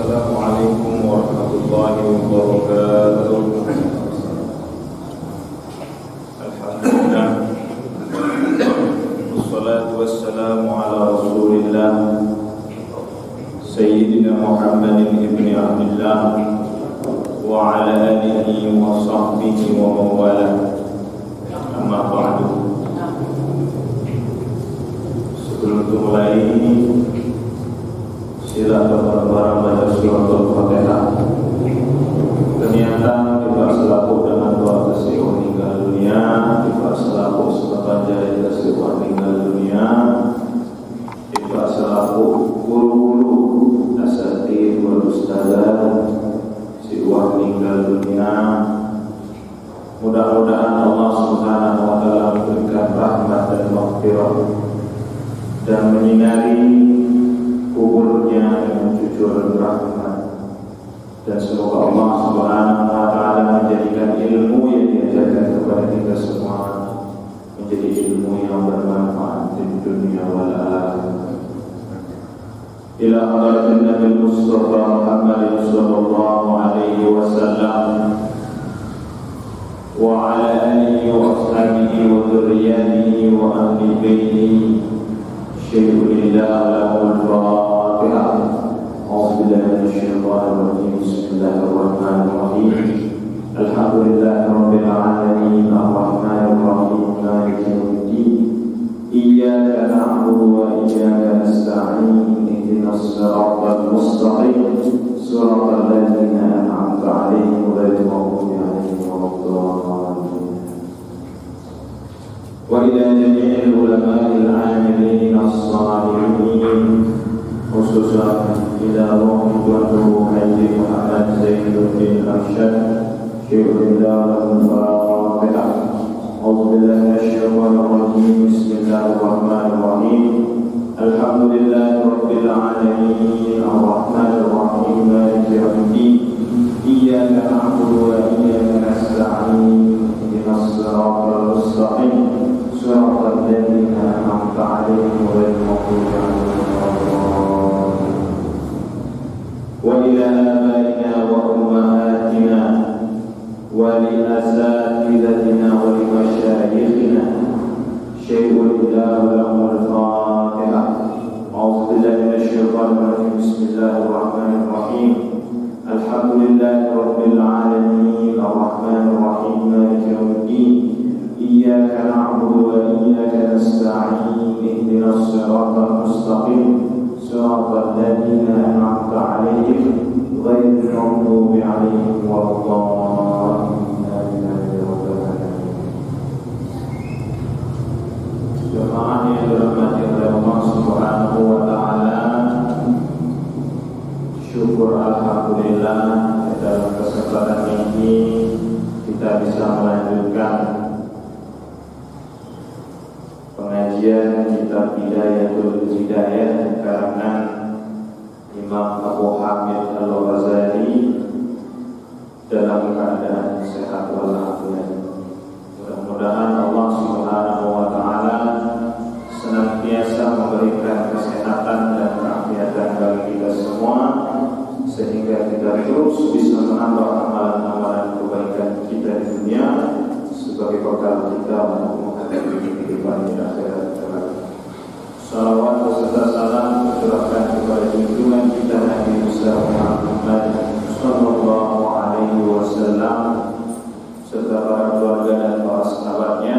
Assalamualaikum warahmatullahi wabarakatuh. Alhamdulillah, wassalatu wassalamu ala rasulillah Sayyidina Muhammadin ibni Abdillah wa ala alihi wa sahbihi wa mawala. Amma ba'du. Sebelum mulai, silakan para baca surah Al-Fatihah. Ternyata kita selaku dengan doa tasawuf meninggal dunia, kita selaku sebab jari tasawuf meninggal dunia, kita selaku guru-guru asatidz wal ustadzah siwa meninggal dunia. Mudah-mudahan Allah Subhanahu wa taala memberikan rahmat dan maghfirah dan menyinari kuburnya dengan jujur rahmat, dan semoga Allah Subhanahu wa taala menjadikan ilmu yang diajarkan kepada kita semua menjadi ilmu yang bermanfaat di dunia wal akhirah. Ila hadratin Nabi Mustafa Muhammad sallallahu alaihi wasallam wa ala alihi wa ashabihi wa dzurriyyatihi wa ahli baitihi Syaikhulillah lahul Fatihah. A'udzubillahi minasyaitonir rajim. Bismillahirrahmanirrahim. Alhamdulillahi rabbil alamin, arrahmanir rahim, maliki yaumiddin. Iyyaka na'budu wa iyyaka nasta'in. Ihdinas siratal mustaqim. Siratal ladzina an'amta 'alaihim ghairil maghdubi 'alaihim waladdallin. Wa ila jami'il ulama'il 'amilin as-salihin, khususan ila Tuan Haji Muhammad Zainuddin Arsyad Syaikhulillah al-Fatihah. A'udzubillahi minasyaitonir rajim. Bismillahirrahmanirrahim. Alhamdulillahi rabbil alamin, arrahmanir rahim, maliki yaumiddin. Iyyaka na'budu wa iyyaka nasta'in. Ihdinas siratal mustaqim. Siratal ladzina an'amta 'alaihim ghairil maghdubi 'alaihim waladdallin. Wa ila abaina wa ummahatina wa li asatidatina wa li masyayikhina Syaikhulillah lahul Fatihah. A'udzubillahi minasyaitonir rajim. Bismillahirrahmanirrahim. Alhamdulillahi rabbil alamin, arrahmanir rahim, maliki yaumiddin. Iyyaka na'budu wa iyyaka nasta'in. Ihdinas siratal mustaqim. Siratal ladzina an'amta 'alaihim ghairil maghdubi 'alaihim waladdallin. Jemaah yang dirahmati oleh Allah Subhanahu wa taala, syukur alhamdulillah dalam kesempatan ini kita bisa melanjutkan pengajian kitab Bidayatul Hidayah karangan Imam Abu Hamid Al-Ghazali dalam keadaan sehat walafiat. Mudah-mudahan Allah Subhanahu wa taala senantiasa memberikan kesehatan dan keafiatan bagi kita semua, sehingga kita terus bisa menambah amalan-amalan kebaikan kita di dunia sebagai bekal kita untuk menghadapi kehidupan di akhirat kelak. Salawat beserta salam tercurahkan kepada junjungan kita Nabi Muhammad sallallahu alaihi wasallam serta para keluarga dan para sahabatnya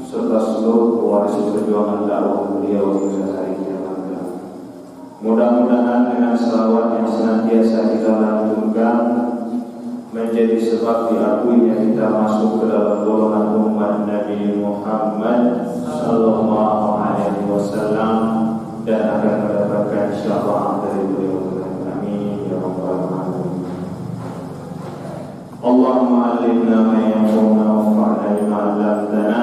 serta seluruh pewaris perjuangan dakwah beliau hingga hari kiamat. Mudah-mudahan dengan salawat yang senantiasa kita lantunkan menjadi sebab diakuinya kita masuk ke dalam golongan umat Nabi Muhammad sallallahu alaihi wasallam dan akan mendapatkan syafaat dari beliau. Amin ya rabbal alamin. Allahumma 'allimna ma yanfa'una wanfa'na bima 'allamtana.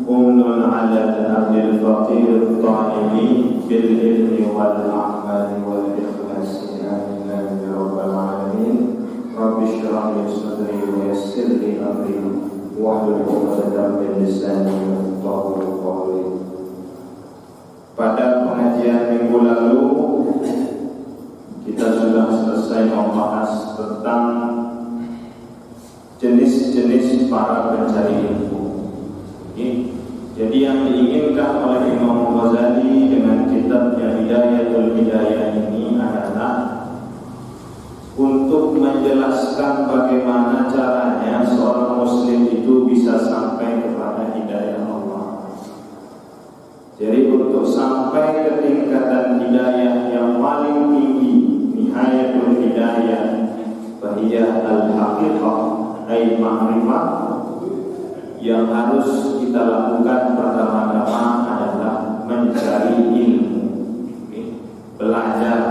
Umnun 'ala al-'abdil faqir at-ta'imi bil ilmi wal 'amali wal ikhlasi. Amin ya rabbal alamin. Rabbi shrah li sadri wa yassir li amri wahlul 'uqdatam min lisani yafqahu qawli. Pada pengajian minggu lalu kita sudah selesai membahas tentang jenis-jenis para pencari ilmu. Jadi yang diinginkan oleh Imam Ghazali dengan kitabnya Hidayatul Hidayah ini adalah untuk menjelaskan bagaimana caranya seorang muslim itu bisa sampai kepada hidayah Allah. Jadi untuk sampai ke tingkatan hidayah yang paling tinggi, nihayatul hidayah, bahiyah al-haqiqah, ay ma'rifah, yang harus kita lakukan pertama-tama adalah mencari ilmu, belajar.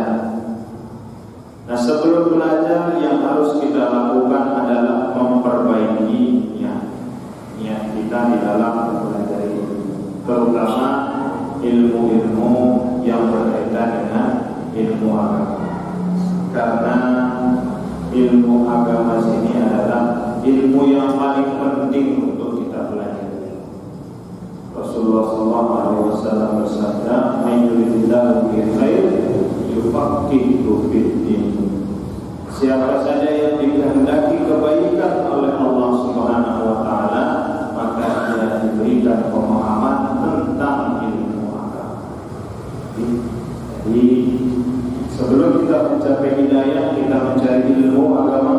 Nah, sebelum belajar yang harus kita lakukan adalah memperbaiki niat kita di dalam belajar ilmu, terutama ilmu-ilmu yang berkaitan dengan ilmu agama. Karena ilmu agama ini adalah ilmu yang paling penting untuk kita pelajari. Rasulullah SAW bersabda, "Man yuridillahu bihi khairan yufaqihuhu fid-din." Siapa saja yang dikehendaki kebaikan oleh Allah Subhanahu wa taala, maka dia diberikan pemahaman tentang ilmu agama. Jadi sebelum kita mencapai hidayah, kita mencari ilmu agama,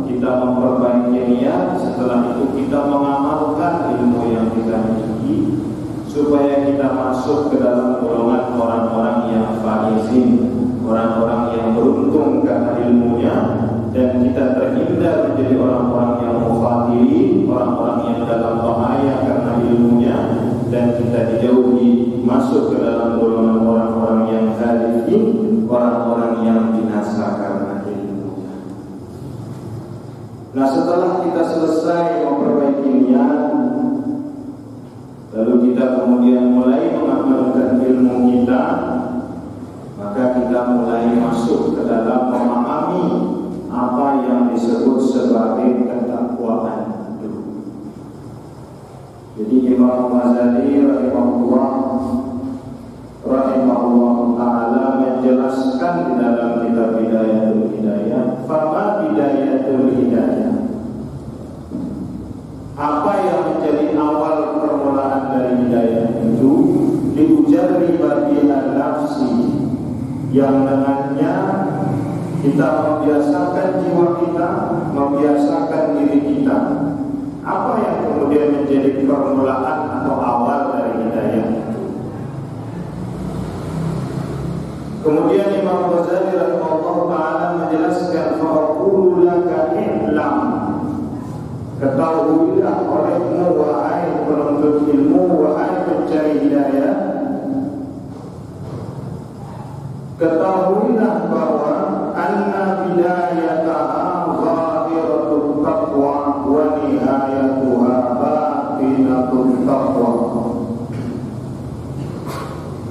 kita memperbaiki niat, setelah itu kita mengamalkan ilmu yang kita miliki supaya kita masuk ke dalam golongan orang-orang yang faizin, orang-orang yang beruntung karena ilmunya, dan kita terhindar menjadi orang-orang yang mukhatirin, orang-orang yang dalam bahaya karena ilmunya, dan kita dijauhi masuk ke dalam golongan orang-orang yang halikin, orang-orang yang binasa karena ilmunya. Nah, setelah kita selesai memperbaiki niat, lalu kita kemudian mulai mengamalkan ilmu kita, maka kita mulai masuk ke dalam memahami apa yang disebut sebagai ketakwaan itu. Jadi Imam Ghazali rahimahullah ta'ala menjelaskan di dalam kitab Hidayatul Hidayah, fama Hidayatul Hidayah, apa yang menjadi awal permulaan dari hidayah itu, diujari bagian nafsi, yang dengannya kita membiasakan jiwa kita, membiasakan diri kita. Apa yang kemudian menjadi permulaan atau awal dari hidayah itu? Kemudian Imam Ghazali rahimahullah ta'ala menjelaskan, fa'aqulu laka i'lam, ketahuilah olehmu wahai penuntut ilmu, wahai pencari hidayah, ketahuilah bahwa anna bidayataha zahiratul taqwa wa nihayatuha batinatul taqwa,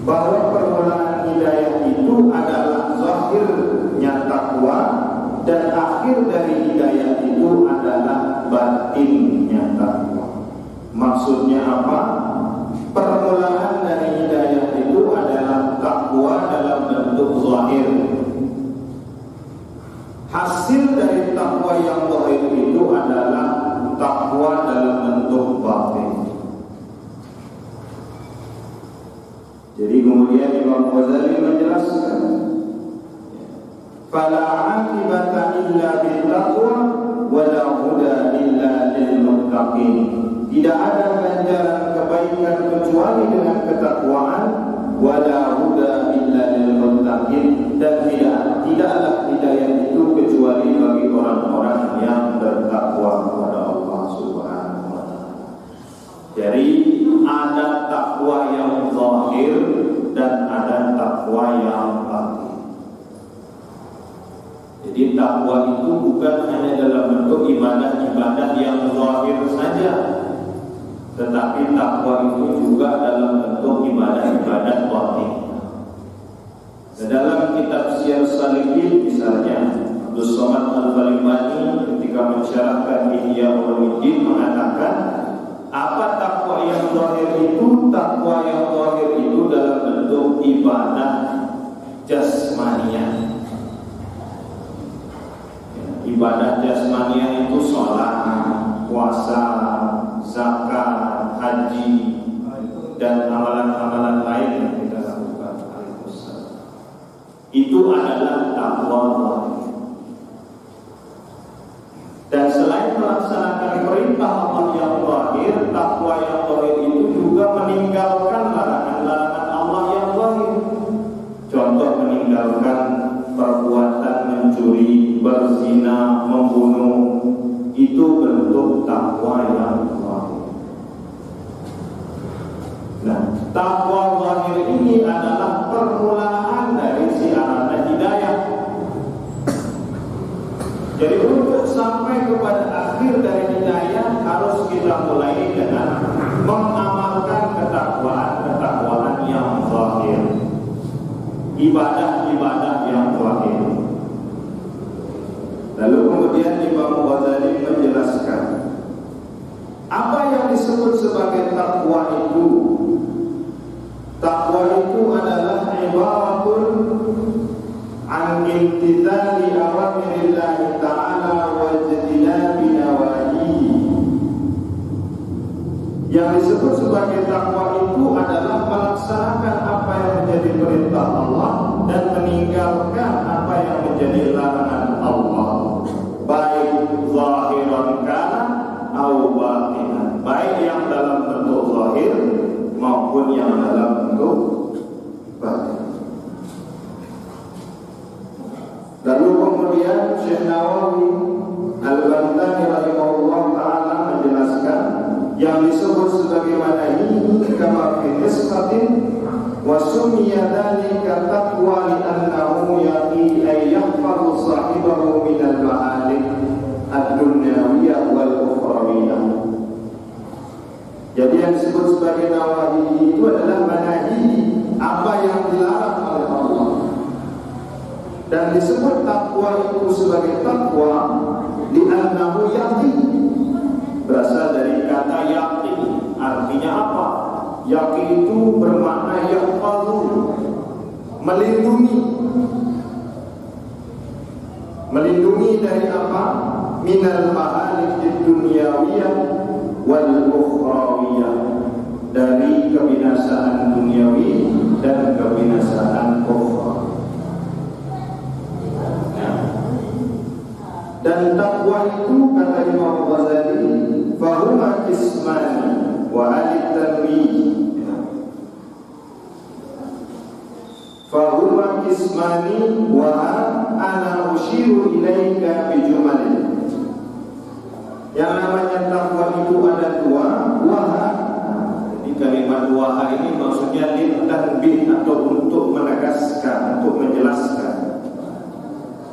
bahwa permulaan hidayah itu adalah zahirnya takwa, dan akhir dari hidayah itu adalah batinnya takwa. Maksudnya apa? Permulaan dari hidayah itu adalah takwa dalam bentuk zahir. Hasil dari takwa yang zahir itu adalah takwa dalam bentuk batin. Jadi kemudian Imam Ghazali menjelaskan, fala aqibata illa bil taqwa wa la huda illa lil muttaqin. Tidak ada ganjaran kebaikan kecuali dengan ketakwaan, wa la huda illa lil muttaqin, dan tidaklah hidayah itu kecuali bagi orang-orang yang bertakwa kepada Allah Subhanahu wa taala. Jadi ada takwa yang zahir dan ada takwa yang batin. Jadi takwa itu bukan hanya dalam bentuk ibadah-ibadah yang zahir saja, tetapi takwa itu juga dalam bentuk ibadah-ibadah batin. Dalam kitab Syiar Salihin misalnya, Abdul Somad Al-Falimani ketika mensyarahkan Ihya Ulumuddin mengatakan, apa takwa yang zahir itu? Takwa yang zahir itu dalam bentuk ibadah jasmania, Ibadah jasmaniah itu sholat, puasa, zakat, haji, dan amalan-amalan lain yang kita lakukan. Itu adalah takwa Allah. Dan selain melaksanakan perintah Allah yang zahir, takwa yang zahir itu juga meninggalkan larangan-larangan Allah yang zahir. Contoh meninggalkan perbuatan mencuri, berzina, membunuh, itu bentuk takwa yang zahir. Nah, takwa zahir ini adalah permulaan dari siaran hidayah. Jadi untuk sampai kepada akhir dari hidayah harus kita mulai dengan mengamalkan ketakwaan yang zahir, ibadah-ibadah yang zahir. Lalu kemudian Imam Ghazali menjelaskan apa yang disebut sebagai takwa itu. Takwa itu adalah ibaratun an imtithali awamirillahi ta'ala wa ijtinabi nawahihi. Yang disebut sebagai takwa itu adalah melaksanakan apa yang menjadi perintah Allah dan meninggalkan apa yang menjadi larangan Allah, baik zahiran kana au batinan, baik yang dalam bentuk zahir maupun yang dalam bentuk batin. Lalu kemudian Syekh Nawawi Al-Bantani rahimahullah ta'ala menjelaskan yang disebut sebagaimana ini kama fi nisbatin wa summiya dzalika taqwa li annahu yaqi ay yahfazu sahibahu min al-ma'alik ad-dunyawiyyah wal ukhrawiyyah. Jadi yang disebut sebagai nawahi itu adalah manahi, apa yang dilarang oleh Allah. Dan disebut takwa itu sebagai takwa li'annahu yaqin, berasal dari kata yaqin. Artinya apa? Yaqin itu bermakna yahfazu, melindungi. Melindungi dari apa? Minal mahalik dunyawiyah wal ukhrawiyah, dari kebinasaan duniawi dan kebinasaan ukhra. Dan takwa itu kata Imam Ghazali fahuma kismani wa alif tanwih, fahuma kismani wa ana ushiru ilaika bi jumalin. Yang namanya takwa itu ada dua, waha. Jadi kalimat waha ini maksudnya litanbih atau untuk menegaskan, untuk menjelaskan.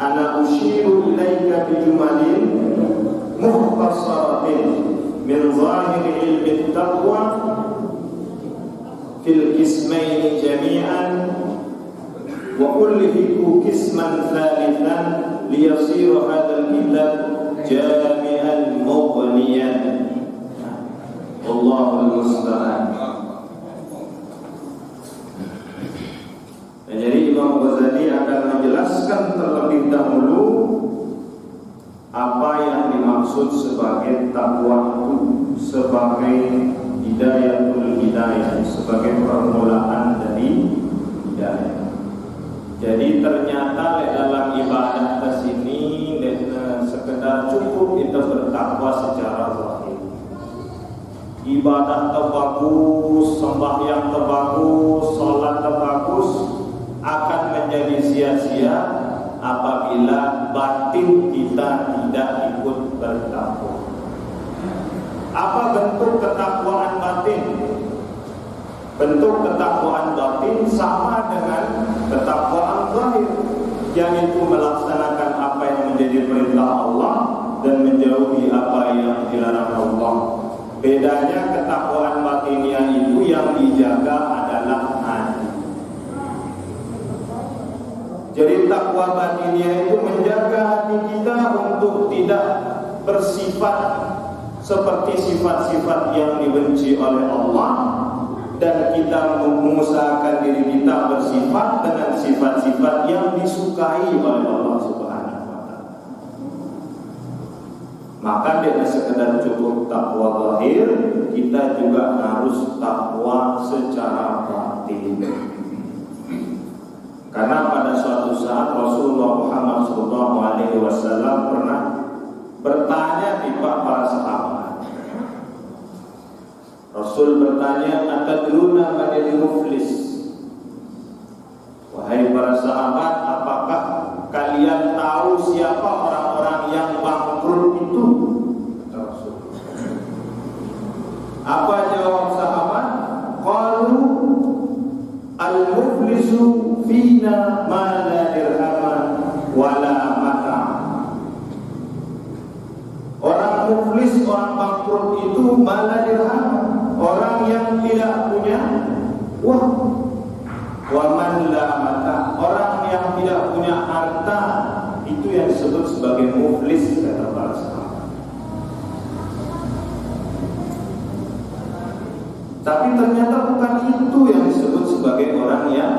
Ana ushiru ilaika bijumalin mukhtasaratin min zahiri ilmi taqwa fil kismaini jami'an wa ulhiku kisman thalithan liyasiru hadzal kitab jami'an mughniyan. Allahul musta'an. Jadi Imam Ghazali akan menjelaskan terlebih dahulu apa yang dimaksud sebagai takwa itu, sebagai hidayatul hidayah, sebagai permulaan dari hidayah. Jadi ternyata dalam ibadah ke sini sekedar cukup kita bertakwa secara zahir. Ibadah terbagus, sembahyang terbagus, salat terbagus akan menjadi sia-sia apabila batin kita tidak ikut bertakwa. Apa bentuk ketakwaan batin? Bentuk ketakwaan batin sama dengan ketakwaan zahir, yaitu melaksanakan apa yang menjadi perintah Allah dan menjauhi apa yang dilarang Allah. Bedanya ketakwaan batinnya itu yang dijaga adalah hati. Jadi takwa batinnya itu menjaga hati kita untuk tidak bersifat seperti sifat-sifat yang dibenci oleh Allah, dan kita mengusahakan diri kita bersifat dengan sifat-sifat yang disukai oleh Allah Subhanahu wa ta'ala. Maka tidak sekedar cukup takwa zahir, kita juga harus takwa secara batin. Karena pada suatu saat Rasulullah Muhammad SAW pernah bertanya kepada para sahabat. Rasul bertanya, "Atadruna manil muflis?" Wahai para sahabat, apakah kalian tahu siapa orang-orang yang bangkrut itu? Rasul. Apa jawab sahabat? Qalu al-muflisu fina ma la dirhama wala mata. Orang muflis, orang bangkrut itu ma la dirhama, orang yang tidak punya uang. Wa man la mata, orang yang tidak punya harta, itu yang disebut sebagai muflis, kata para sahabat. Tapi ternyata bukan itu yang disebut sebagai orang yang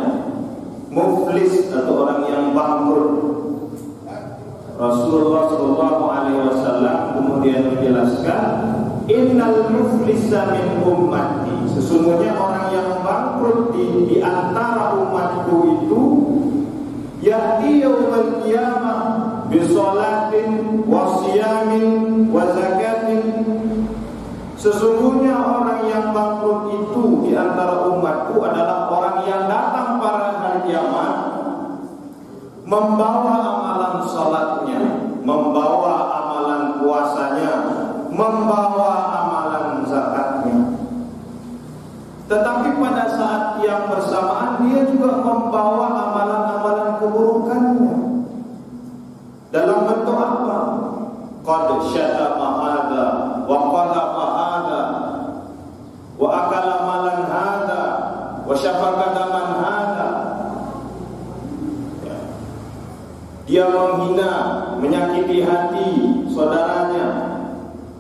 muflis atau orang yang bangkrut. Rasulullah SAW kemudian menjelaskan, innal muflisa min ummati, sesungguhnya orang yang bangkrut di antara umatku itu ya'ti yawmal qiyamah bi sholatin wa siyamin wa zakatin. Sesungguhnya orang yang bangkrut itu di antara umatku adalah orang yang datang pada hari kiamat membawa amalan salatnya, membawa amalan puasanya, membawa amalan zakatnya. Tetapi pada saat yang bersamaan dia juga membawa amalan-amalan keburukannya. Dalam bentuk apa? Qad syatama hadza wa qadhafa hadza wa akala malan hadza wa syafaka daman hadza. Dia menghina, menyakiti hati saudaranya.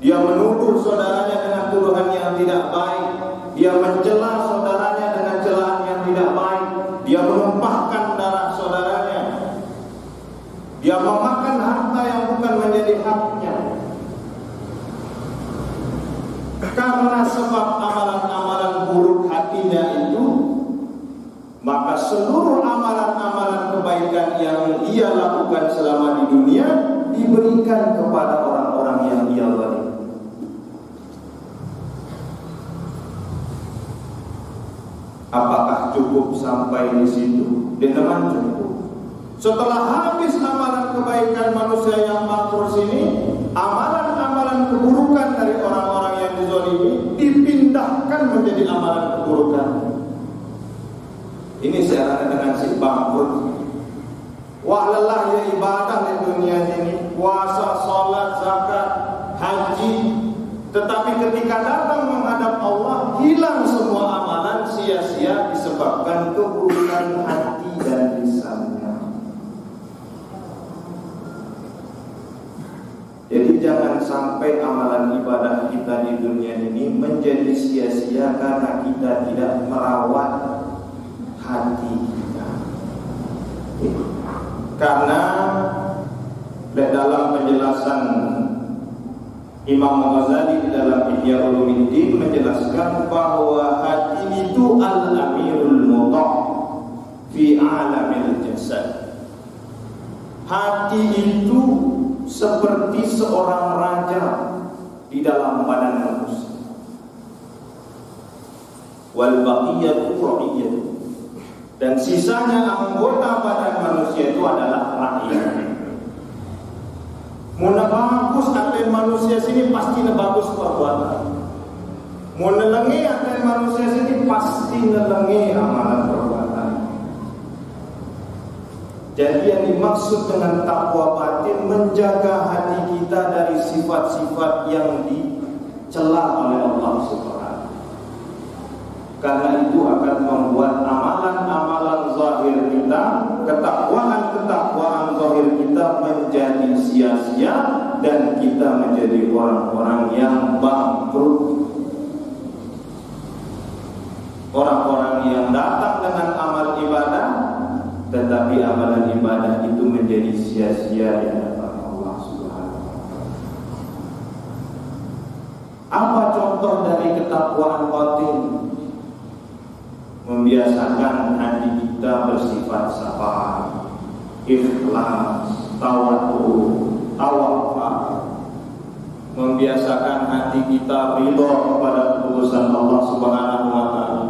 Dia menuduh saudaranya dengan tuduhan yang tidak baik. Dia mencela saudaranya dengan celaan yang tidak baik. Dia menumpahkan darah saudaranya. Dia memakan harta yang bukan menjadi haknya. Karena sebab amalan-amalan buruk hatinya itu, maka seluruh amalan-amalan kebaikan yang ia lakukan selama di dunia diberikan kepada orang-orang yang ia zalim. Apakah cukup sampai di situ? Dengan cukup. Setelah habis amalan kebaikan manusia yang bangkrut ini, amalan-amalan keburukan dari orang-orang yang dizalimi dipindahkan menjadi amalan keburukan. Ini searah dengan si bangkrut. Wah, lelah ya ibadah di dunia ini, puasa, salat, zakat, haji. Tetapi ketika datang menghadap Allah, hilang semua amalan, sia-sia disebabkan keburukan hati dan lisannya. Jadi jangan sampai amalan ibadah kita di dunia ini menjadi sia-sia karena kita tidak merawat hati kita. Karena dalam penjelasan Imam Ghazali di dalam Ihya Ulumuddin menjelaskan bahwa hati itu al-amirul muta' fi alamil jasad. Hati itu seperti seorang raja di dalam badan manusia. Wal baqiyatu ra'iyatu, dan sisanya anggota badan manusia itu adalah rakyat. Mun bagus aten manusia sini pasti bagus perbuatan. Mun nelengi aten manusia sini pasti nelengi amalan perbuatan. Jadi yang dimaksud dengan takwa batin menjaga hati kita dari sifat-sifat yang dicela oleh Allah Subhanahu. Karena itu akan membuat amalan-amalan zahir kita, ketakwaan zahir kita menjadi sia-sia dan kita menjadi orang-orang yang bangkrut. Orang-orang yang datang dengan amal ibadah, tetapi amalan ibadah itu menjadi sia-sia di hadapan Allah Subhanahu wa taala. dari ketakwaan batin, membiasakan hati kita bersifat sabar, ikhlas, tawadhu, tawakal, membiasakan hati kita ridha kepada keputusan Allah Subhanahu wa taala,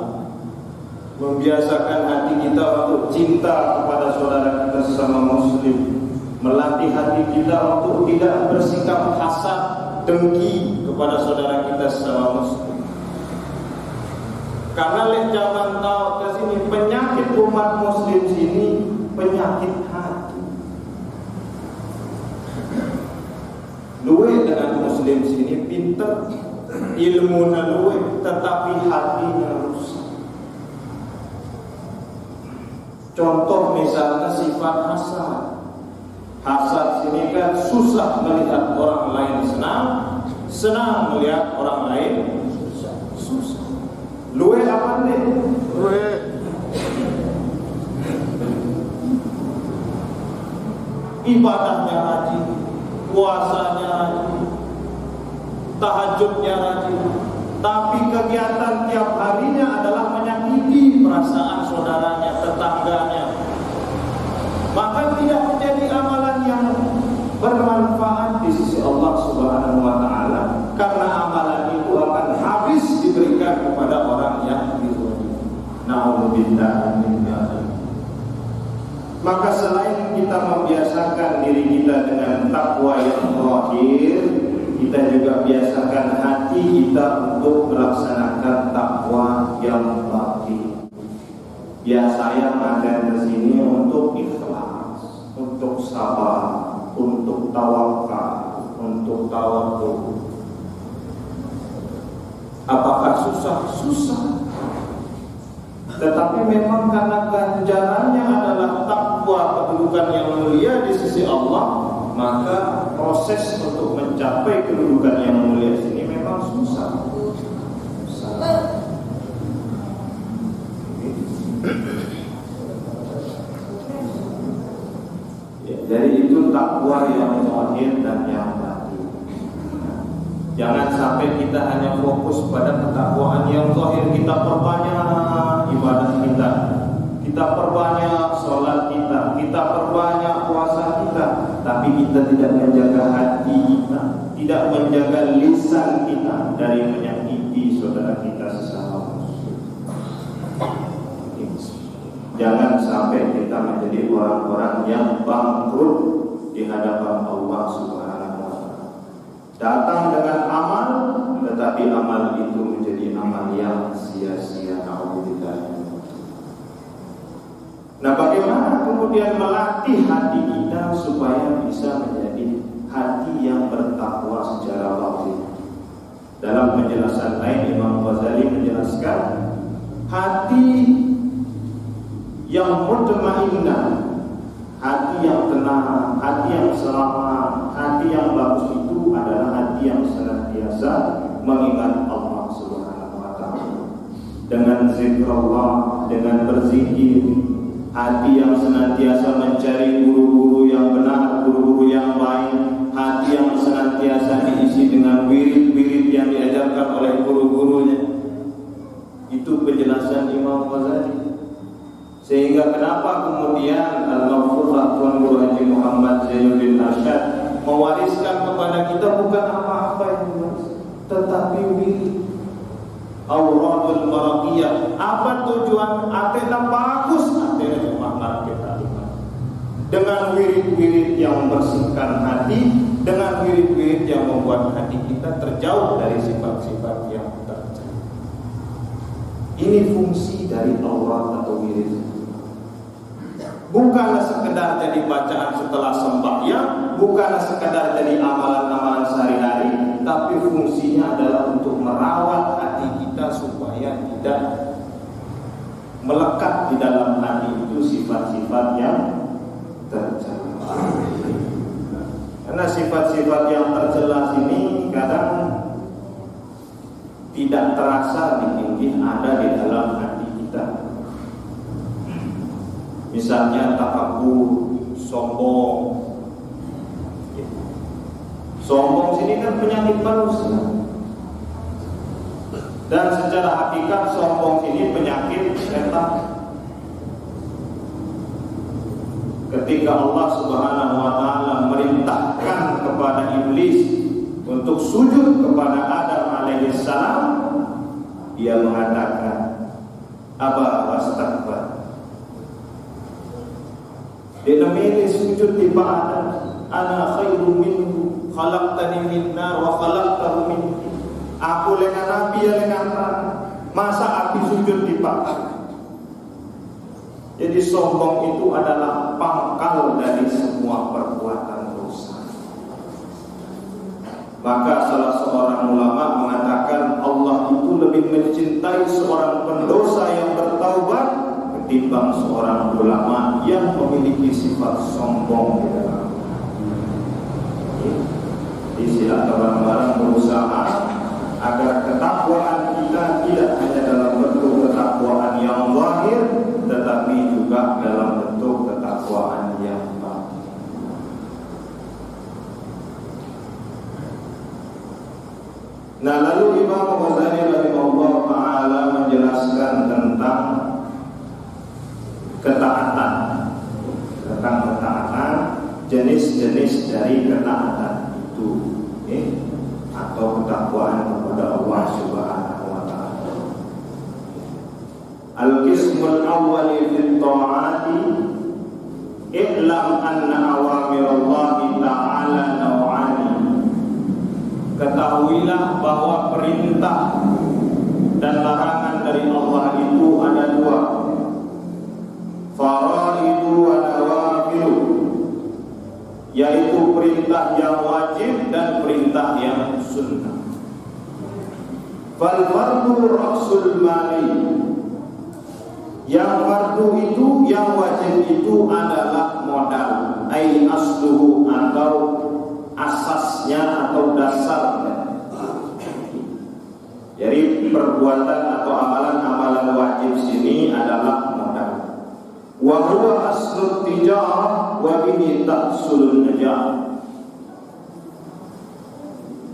membiasakan hati kita untuk cinta kepada saudara kita sesama muslim, melatih hati kita untuk tidak bersikap hasad, dengki kepada saudara kita sesama muslim. Karena leh zaman tahu ke sini penyakit umat muslim sini penyakit hati. Luwe dengan muslim sini pinter, ilmu luwe, tetapi hatinya rusak. Contoh misalnya sifat hasad. Hasad sini kan susah melihat orang lain senang, senang melihat orang lain susah. Luwe apa nih? Luwe ibadahnya rajin, puasanya rajin, tahajudnya rajin, tapi kegiatan tiap harinya adalah menyakiti perasaan saudaranya, tetangganya. Maka tidak menjadi amalan yang bermanfaat di sisi Allah Subhanahu wa taala, karena amalan itu akan habis diberikan kepada orang yang dizalimi. Na'udzubillah min dzalik. Maka selain kita membiasakan diri kita dengan takwa yang zahir, kita juga biasakan hati kita untuk melaksanakan takwa yang batin. Biasa yang ada di sini untuk ikhlas, untuk sabar, untuk tawakal, untuk tawadhu. Apakah susah? Susah. Tetapi memang karena ganjarannya adalah takwa, kedudukan yang mulia di sisi Allah, maka proses untuk mencapai kedudukan yang mulia ini memang susah. Ya, dari itu takwa yang zahir dan yang batin. Jangan sampai kita hanya fokus pada ketakwaan yang zahir, kita perbanyak ibadah kita perbanyak sholat kita perbanyak puasa kita, tapi kita tidak menjaga hati kita, tidak menjaga lisan kita dari menyakiti saudara kita sesama muslim. Jangan sampai kita menjadi orang-orang yang bangkrut di hadapan Allah Subhanahu wa taala. Datang dengan amal, tetapi amal itu menjadi amal yang sia-sia. Nah, bagaimana kemudian melatih hati kita supaya bisa menjadi hati yang bertakwa secara batin? Dalam penjelasan lain, Imam Ghazali menjelaskan hati yang mutmainnah, hati yang tenang, hati yang selamat, hati yang bagus itu adalah hati yang senantiasa mengingat Allah Subhanahu wa taala. Dengan zikrullah, dengan berzikir, hati yang senantiasa mencari guru-guru yang benar, guru-guru yang baik, hati yang senantiasa diisi dengan wirid-wirid yang diajarkan oleh guru-gurunya. Itu penjelasan Imam Ghazali. Sehingga kenapa kemudian Al-Maghfurah Tuan Guru Haji Muhammad Zainuddin Arsyad mewariskan kepada kita bukan apa-apa yang diwariskan, tetapi wirid Auradul Barakiyah. Apa tujuan? Artinya bagus, artinya cuma kita dengan wirid-wirid yang membersihkan hati, dengan wirid-wirid yang membuat hati kita terjauh dari sifat-sifat yang tercela. Ini fungsi dari aurat atau wirid. Bukanlah sekedar jadi bacaan setelah sembahyang, bukanlah sekedar jadi amalan-amalan sehari-hari, tapi fungsinya adalah untuk merawat hati kita supaya tidak melekat di dalam hati itu sifat-sifat yang tercela. Karena sifat-sifat yang tercela ini kadang tidak terasa mungkin ada di dalam hati kita. Misalnya takabur, sombong. Sombong sini kan penyakit manusia. Dan secara hakikat sombong ini penyakit setan. Ketika Allah Subhanahu wa taala merintahkan kepada iblis untuk sujud kepada Adam alaihissalam, dia mengatakan aba wastakbar. Dia memilih sujud di Adam. Ana khairum minhu khalaqtani min nar wa khalaqtahu min. Aku lengan api ya lengan tanah. Masa api sujud di Adam? Jadi sombong itu adalah pangkal dari semua perbuatan dosa. Maka salah seorang ulama mengatakan Allah itu lebih mencintai seorang pendosa yang bertaubat ketimbang seorang ulama yang memiliki sifat sombong. Di sila barang-barang berusaha agar ketakwaan kita tidak hanya dalam bentuk ketakwaan yang zahir, tetapi juga dalam bentuk ketakwaan yang batin. Nah, lalu Imam Ghazali rahimahullah taala menjelaskan tentang ketaatan, jenis-jenis dari ketaatan itu, atau ketakwaan kepada Allah Subhanahu wa taala. Al-qismul awwal fi ta'ati i'lam anna awamirallahi ta'ala naw'ani. Ketahuilah bahwa perintah dan larangan dari Allah itu ada dua, faraidu wa nawafilu, yaitu perintah yang wajib dan perintah yang sunnah. Fal fardu ra'sul mali. Yang fardu itu, yang wajib itu adalah modal, ai asluhu, atau asasnya atau dasarnya. Jadi perbuatan atau amalan-amalan wajib sini adalah modal. Wa huwa aslu tijarah wa bihi tahsulun najah.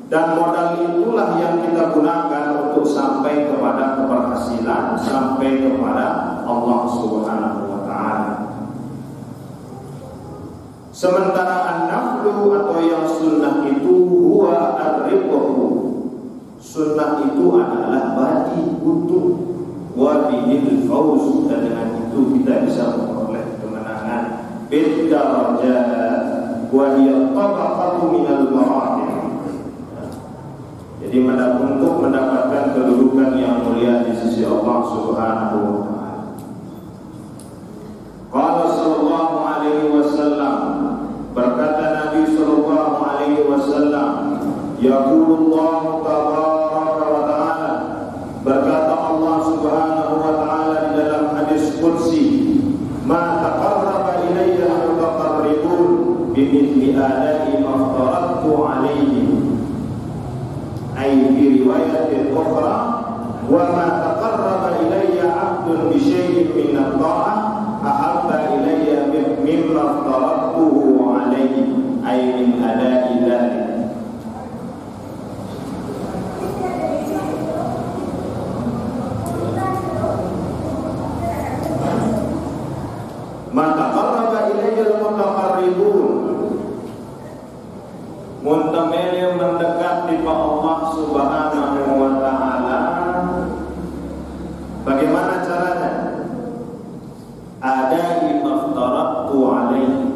Dan modal itulah yang kita gunakan untuk sampai kepada keberhasilan, sampai kepada Allah Subhanahu wa taala. Sementara an-naflu atau yang sunnah itu huwa ar-ridhu. Sunnah itu adalah bagi untung, wa bihil fauz, dan dengan itu kita bisa memperoleh kemenangan. Bil darajat wa hiya tabaqatu minal maratib. Jadi untuk mendapatkan kedudukan yang mulia di sisi Allah Subhanahu wa taala. Qala sallallahu alaihi wasallam, berkata Nabi sallallahu alaihi wasallam, yaqulullahu tabaraka wa taala, berkata Allah Subhanahu wa taala di dalam hadis qudsi, ma taqarraba ilayya al-muqarribun bimithli adai ma aftaradtu alaihi. Ay fi riwayatin ukhra, wa ma taqarraba ilayya 'abdun bi syai'in min at-ta'ah ahabba ilayya mimma aftaradtuhu alayhi, ay min ada'i dzalik. Ma taqarraba ilayya al-mutaqarribun, muntamil yang mendekat di Allah Subhanahu wa taala. Bagaimana caranya? Ada imaftaratu alaihi,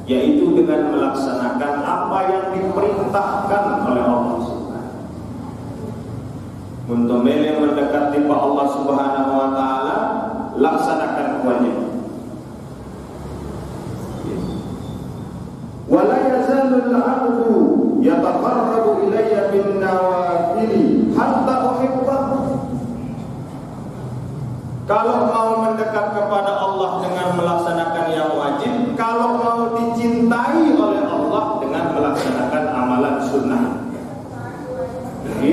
yaitu dengan melaksanakan apa yang diperintahkan oleh Allah Subhanahu. Muntamil yang mendekat di Allah Subhanahu wa taala, laksanakan kewajiban. Wala yazalul 'abdu yataqarrabu ilayya bin nawafili hatta uhibbahu. Kalau mau mendekat kepada Allah dengan melaksanakan yang wajib, kalau mau dicintai oleh Allah dengan melaksanakan amalan sunnah. Jadi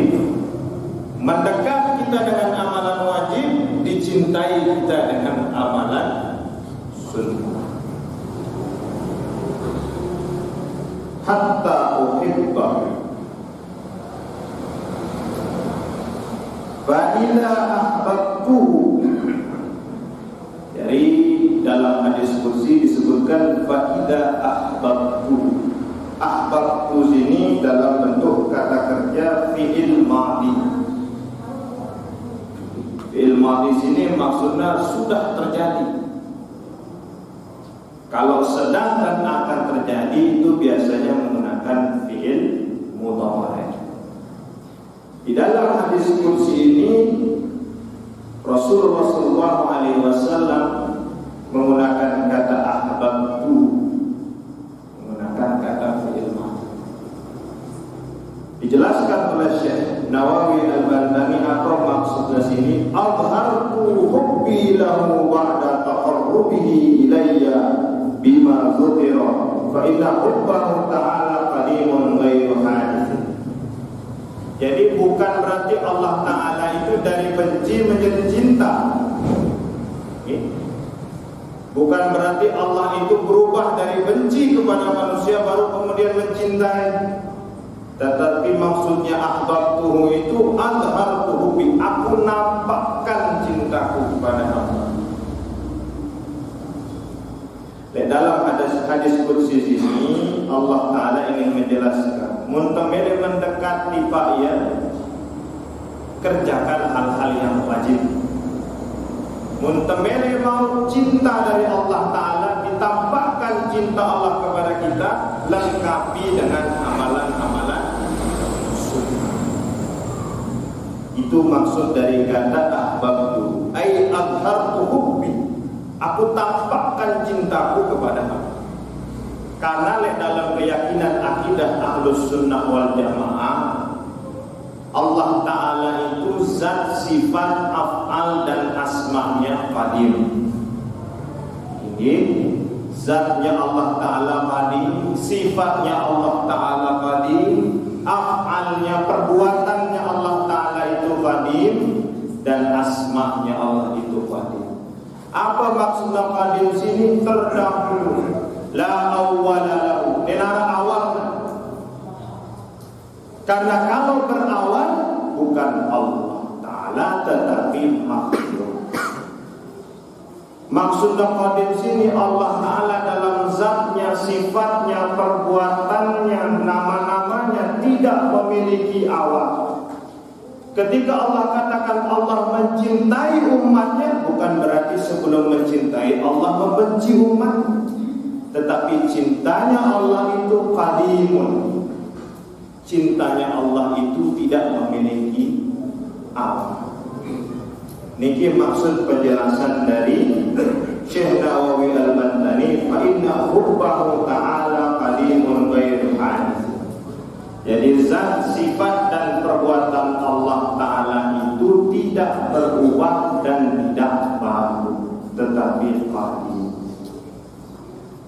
mendekat kita dengan amalan wajib, dicintai kita dengan amalan sunnah. Hatta uhibbahu. idza ahbabtuhu. Jadi dalam hadis qudsi disebutkan fa idza ahbabtuhu. Ahbabtu ini dalam bentuk kata kerja fi'il madhi. Fi'il madhi sini maksudnya sudah terjadi. Kalau sedang dan akan terjadi itu biasanya menggunakan fi'il mudhari'. Di dalam hadis qudsi ini Rasulullah SAW menggunakan kata ahbabtu, menggunakan kata fi'il madhi. Dijelaskan oleh Syekh Nawawi Al-Albani apa maksudnya sini, adhartu hubbi lahu ba'da taqarrubihi ilayya bima dzukira fa inna hubbahu ta'ala qadimun ghairu hadits. Jadi bukan berarti Allah Ta'ala itu dari benci menjadi cinta. Bukan berarti Allah itu berubah dari benci kepada manusia baru kemudian mencintai. Tetapi maksudnya ahbabtuhu itu adhartuhu bi, aku nampakkan cintaku kepada Allah. Dan dalam hadis qudsi ini Allah Ta'ala ingin menjelaskan, muntamil mendekati Pak ya, kerjakan hal-hal yang wajib. Muntamil mau cinta dari Allah Ta'ala, ditampakkan cinta Allah kepada kita, lengkapi dengan amalan-amalan sunnah. Itu maksud dari kata ahbabtu, ai adhartu hubbi, aku tampakkan cintaku kepada Allah. Karena dalam keyakinan akidah Ahlus Sunnah wal Jamaah, Allah Ta'ala itu zat, sifat, af'al dan asma'nya qadim. Ini zatnya Allah Ta'ala qadim, sifatnya Allah Ta'ala qadim, af'alnya, perbuatannya Allah Ta'ala itu qadim, dan asma'nya Allah itu qadim. Apa maksudnya qadim sini? Terdahulu, la awwala lahu, nenara awal. Karena kalau berawal bukan Allah Ta'ala tetapi makhluk. Maksudnya qadim sini Allah Ta'ala dalam zatnya, sifatnya, perbuatannya, nama-namanya tidak memiliki awal. Ketika Allah katakan Allah mencintai umatnya, bukan berarti sebelum mencintai Allah membenci umat. Tetapi cintanya Allah itu qadimun. Cintanya Allah itu tidak memiliki awal. Niki maksud penjelasan dari Syekh Nawawi Al-Albani, fa inna hubbahu ta'ala qadimun ghairu hadits. Jadi zat, sifat dan perbuatan Allah Ta'ala itu tidak berubah dan tidak baru, tetapi qadim.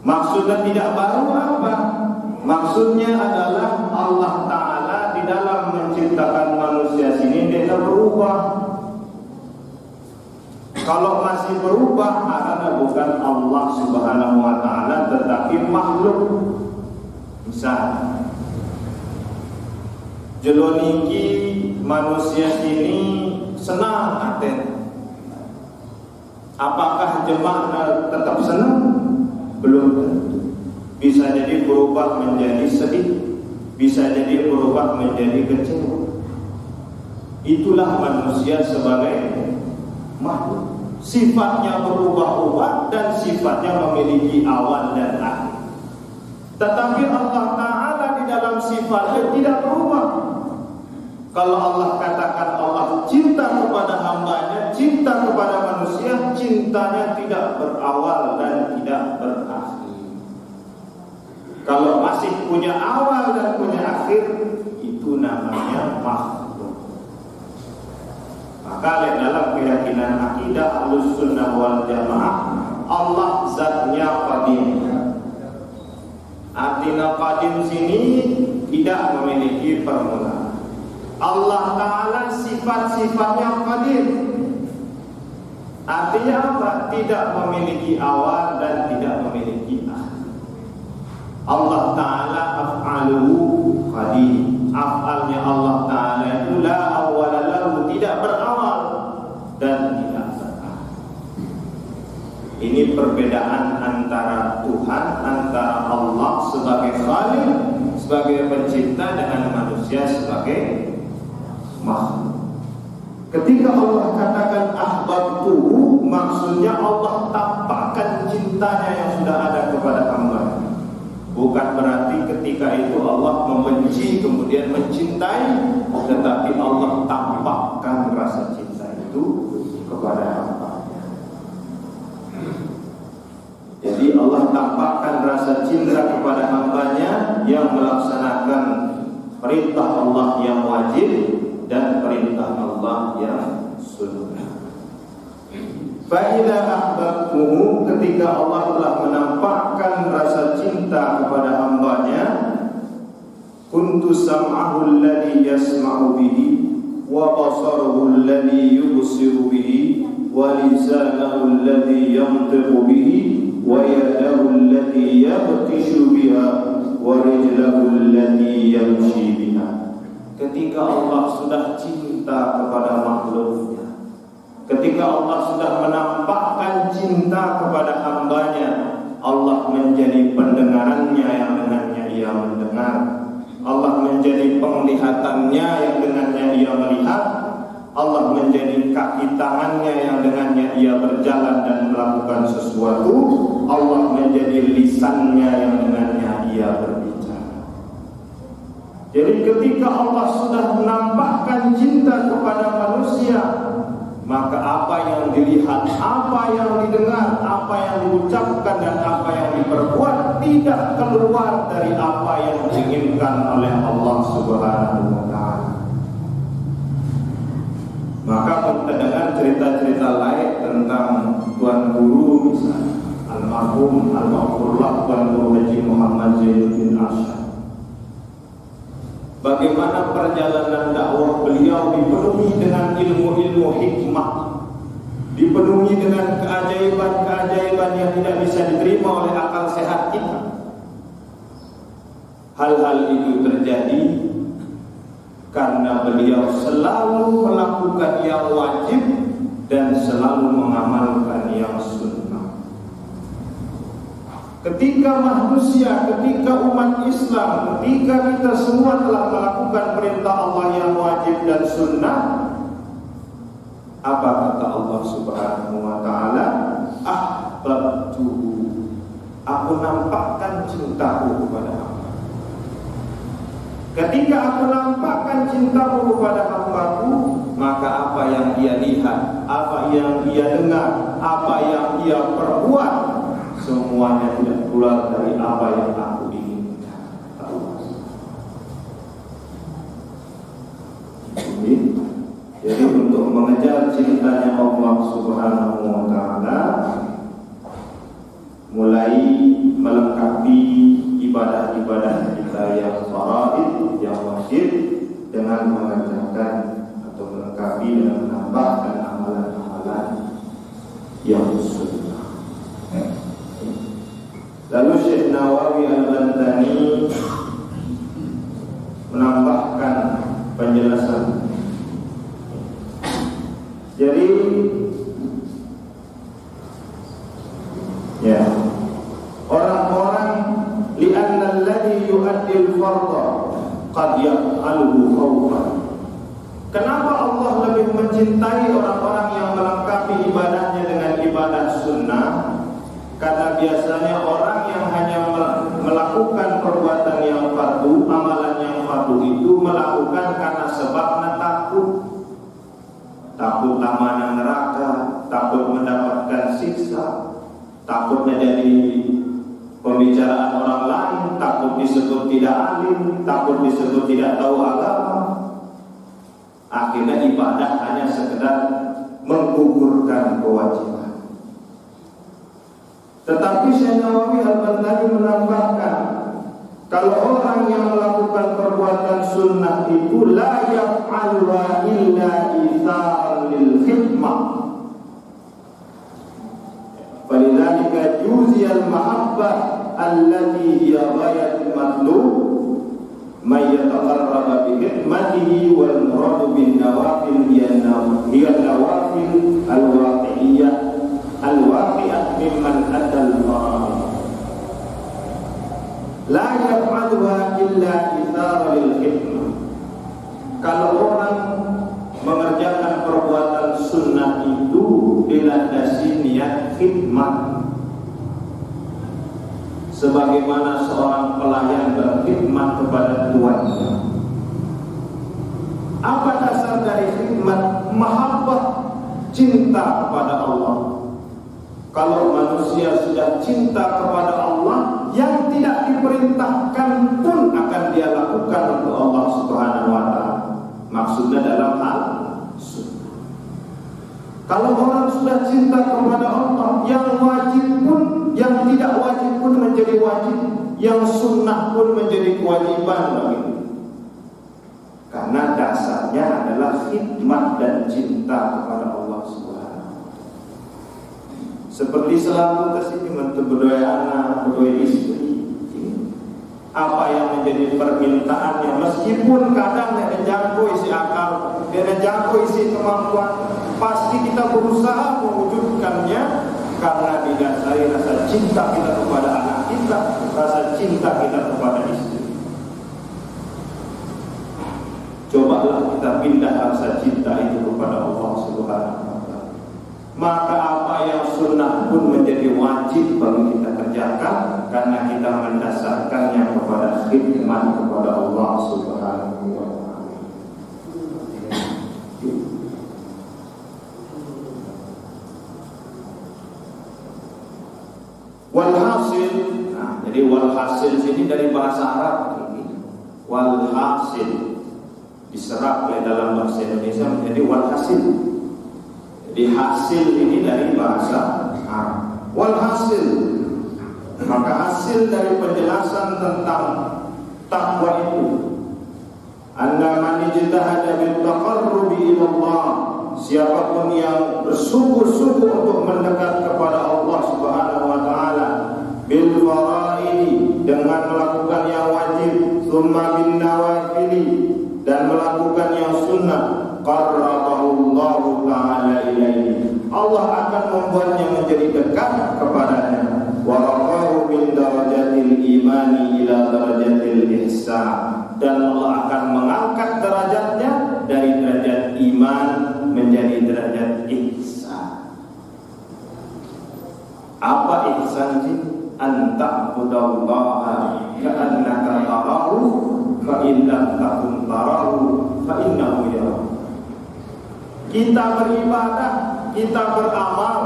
Maksudnya tidak baru apa? Maksudnya adalah Allah Ta'ala di dalam menciptakan manusia sini dia berubah. Kalau masih berubah karena bukan Allah Subhanahu wa Ta'ala tetapi makhluk. Misal jeloniki manusia sini senang aten. Apakah jemaah tetap senang? Belum tentu. Bisa jadi berubah menjadi sedih, bisa jadi berubah menjadi kecewa. Itulah manusia sebagai makhluk. Sifatnya berubah-ubah dan sifatnya memiliki awal dan akhir. Tetapi Allah Ta'ala di dalam sifatnya tidak berubah. Kalau Allah katakan Allah cinta kepada hambanya, cinta kepada manusia, cintanya tidak berawal dan tidak berakhir. Kalau masih punya awal dan punya akhir, itu namanya makhluk. Maka dalam keyakinan akidah Ahlus Sunnah wal Jamaah, Allah zatnya qadim. Artinya qadim sini tidak memiliki permulaan. Allah Ta'ala sifat-sifatnya qadim. Artinya apa? Tidak memiliki awal dan tidak memiliki akhir. Allah Ta'ala af'aluhu qadim. Af'alnya Allah Ta'ala itu la awwala lahu, tidak berawal. perbedaan antara Tuhan, antara Allah sebagai Khalik, sebagai pencipta, dengan manusia sebagai makhluk. Ketika Allah katakan ahbabtuhu, maksudnya Allah tampakkan cintanya yang sudah ada kepada hamba. Bukan berarti ketika itu Allah membenci kemudian mencintai, tetapi Allah tampakkan rasa cinta itu kepada hamba. Jadi Allah tampakkan rasa cinta kepada hambanya yang melaksanakan perintah Allah yang wajib dan perintah Allah yang sunnah. Fa'idha ahbabtuhu, ketika Allah telah menampakkan rasa cinta kepada hambanya, kuntu sam'ahu alladhi yasma'u bihi, wa basaruhu alladhi yubsiru bihi, wa lisanahu alladhi yantiqu bihi, wa yadahu allati yabtishu biha, wa rijlahu allati yamshi biha. Ketika Allah sudah cinta kepada makhluknya, ketika Allah sudah menampakkan cinta kepada hambanya, Allah menjadi pendengarannya yang dengannya ia mendengar, Allah menjadi penglihatannya yang dengannya ia melihat, Allah menjadi kaki tangannya yang dengannya ia berjalan dan melakukan sesuatu, Allah menjadi lisannya yang dengannya ia berbicara. Jadi ketika Allah sudah menampakkan cinta kepada manusia, maka apa yang dilihat, apa yang didengar, apa yang diucapkan dan apa yang diperbuat tidak keluar dari apa yang diinginkan oleh Allah Subhanahu wa ta'ala. Maka mendengar cerita-cerita lain tentang Tuan Guru, misalnya almarhum almarhumullah Tuan Guru Haji Muhammad Zainuddin Arsyad, bagaimana perjalanan dakwah beliau dipenuhi dengan ilmu-ilmu hikmah, dipenuhi dengan keajaiban-keajaiban yang tidak bisa diterima oleh akal sehat kita. Hal-hal itu terjadi karena beliau selalu melakukan yang wajib dan selalu mengamalkan yang sunnah. Ketika manusia, ketika umat Islam, ketika kita semua telah melakukan perintah Allah yang wajib dan sunnah, apa kata Allah Subhanahu wa ta'ala? Ahbabtuhu, aku nampakkan cintaku kepada Allah. Ketika aku nampakkan cintaku kepada hambaku, maka apa yang dia lihat, apa yang dia dengar, apa yang dia perbuat, semuanya tidak keluar dari apa yang aku inginkan. Jadi untuk mengejar cintanya Allah Subhanahu wa ta'ala, mulai melengkapi ibadah-ibadah kita yang faraid, yang wajib, dengan mengerjakan atau melengkapi dengan menambahkan amalan-amalan yang sunnah. Lalu Syekh Nawawi Al-Bantani menambahkan penjelasan. Jadi ya, orang-orang li'anna alladhi yu'addil fardha qad yaf'aluhu khawfan. Kenapa Allah lebih mencintai orang-orang yang melengkapi ibadahnya dengan ibadah sunnah? Karena biasanya orang yang hanya melakukan perbuatan yang fardu, amalan yang fardu itu melakukan karena sebabnya takut amanah neraka, takut mendapatkan siksa, takut menjadi pembicaraan orang lain, takut disebut tidak alim, takut disebut tidak tahu agama. Akhirnya ibadah hanya sekedar menggugurkan kewajiban. Tetapi Syekh Nawawi Al-Bantani menambahkan, kalau orang yang melakukan perbuatan sunnah itu la yaf'alwa illa ithar lil khidmah, falidzalika juziyal mahabbah allati hiya ghayatul matlub may yataqarraba bi khidmatihi wal muradu bin nawafil hiya nawafil al-waqi'iyah mimman adal maram. La yaf'aluha illa ithara lil hikmah. Kalau orang mengerjakan perbuatan sunnah itu dilandasi niat khidmat, sebagaimana seorang pelayan berkhidmat kepada tuannya. Apa dasar dari khidmat? Mahabbah, cinta kepada Allah. Kalau manusia sudah cinta kepada Allah, yang tidak diperintahkan pun akan dia lakukan untuk Allah Subhanahu wa Ta'ala. Maksudnya dalam hal sunnah. Kalau orang sudah cinta kepada Allah, yang wajib pun, yang tidak wajib pun menjadi wajib, yang sunnah pun menjadi kewajiban baginya. Karena dasarnya adalah khidmat dan cinta kepada Allah Subhanahu. Seperti selalu kesini berdua anak, berdua istri. Apa yang menjadi permintaannya, meskipun kadang dia jangkau isi akal, dia jangkau isi kemampuan, pasti kita berusaha mewujudkannya karena didasari rasa cinta kita kepada anak kita, rasa cinta kita kepada istri. Cobalah kita pindah rasa cinta itu kepada Allah Subhanahu wa Ta'ala. Maka apa yang sunnah pun menjadi wajib bagi kita kerjakan karena kita mendasarkannya kepada khidmat kepada Allah Subhanahu wa Ta'ala. Walhasil, jadi walhasil sini dari bahasa Arab ini. Walhasil diserap oleh dalam bahasa Indonesia menjadi walhasil. Jadi hasil ini dari bahasa Arab. Walhasil, maka hasil dari penjelasan tentang takwa itu, anna man ijtahada bil taqarrubi ila Allah, siapapun yang bersungguh-sungguh untuk mendekat kepada Allah Subhanahu wa Ta'ala, bil faraidi, dengan melakukan yang wajib, tsumma bin nawafili, dan melakukan yang sunnah, qarrabahu Allah Ta'ala ilaihi, Allah akan membuatnya menjadi dekat kepadanya. Wa rafa'ahu min darajatil imani ila darajatil ihsan, dan Allah akan mengangkat derajatnya dari derajat iman menjadi derajat ihsan. Apa ihsan sih? Anta budallaha ka'annaka tarahu fa in lam takun tarahu fa innahu yarah. Kita beribadah, kita beramal,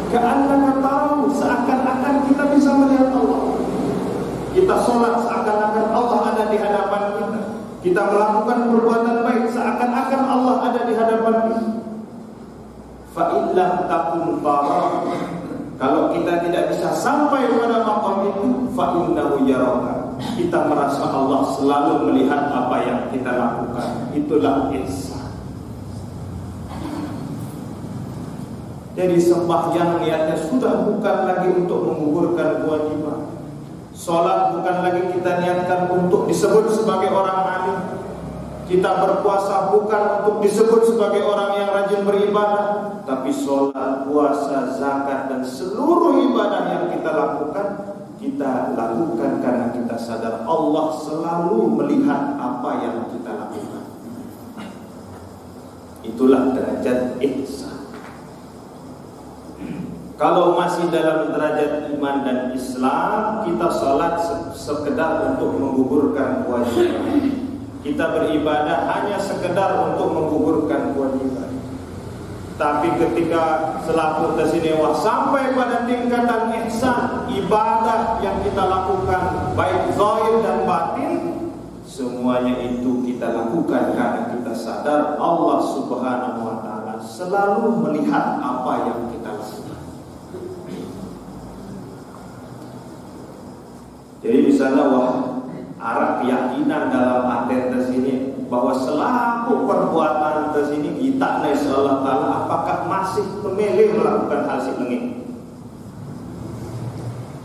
ka'annaka tarahu, seakan-akan kita bisa melihat Allah. Kita sholat seakan-akan Allah ada di hadapan kita. Kita melakukan perbuatan baik seakan-akan Allah ada di hadapan kita. Fa in lam takun tarahu, kalau kita tidak bisa sampai pada maqam itu, fa innahu yaraka, kita merasa Allah selalu melihat apa yang kita lakukan. Itulah ihsan. Jadi sembahyang niatnya sudah bukan lagi untuk menggugurkan kewajiban. Salat bukan lagi kita niatkan untuk disebut sebagai orang alim. Kita berpuasa bukan untuk disebut sebagai orang yang rajin beribadah, tapi sholat, puasa, zakat, dan seluruh ibadah yang kita lakukan karena kita sadar Allah selalu melihat apa yang kita lakukan. Itulah derajat ihsan. Kalau masih dalam derajat iman dan Islam, kita sholat sekedar untuk menggugurkan kewajiban. Kita beribadah hanya sekedar untuk menggugurkan kewajiban. Tapi ketika selaku tersinewah sampai pada tingkatan ihsan, ibadah yang kita lakukan baik zahir dan batin, semuanya itu kita lakukan karena kita sadar Allah Subhanahu wa Ta'ala selalu melihat apa yang kita lakukan. Jadi misalnya Arab keyakinan dalam ateis ini bahwa selaku perbuatan tersini kita oleh Allah Ta'ala, apakah masih memilih melakukan hal seperti?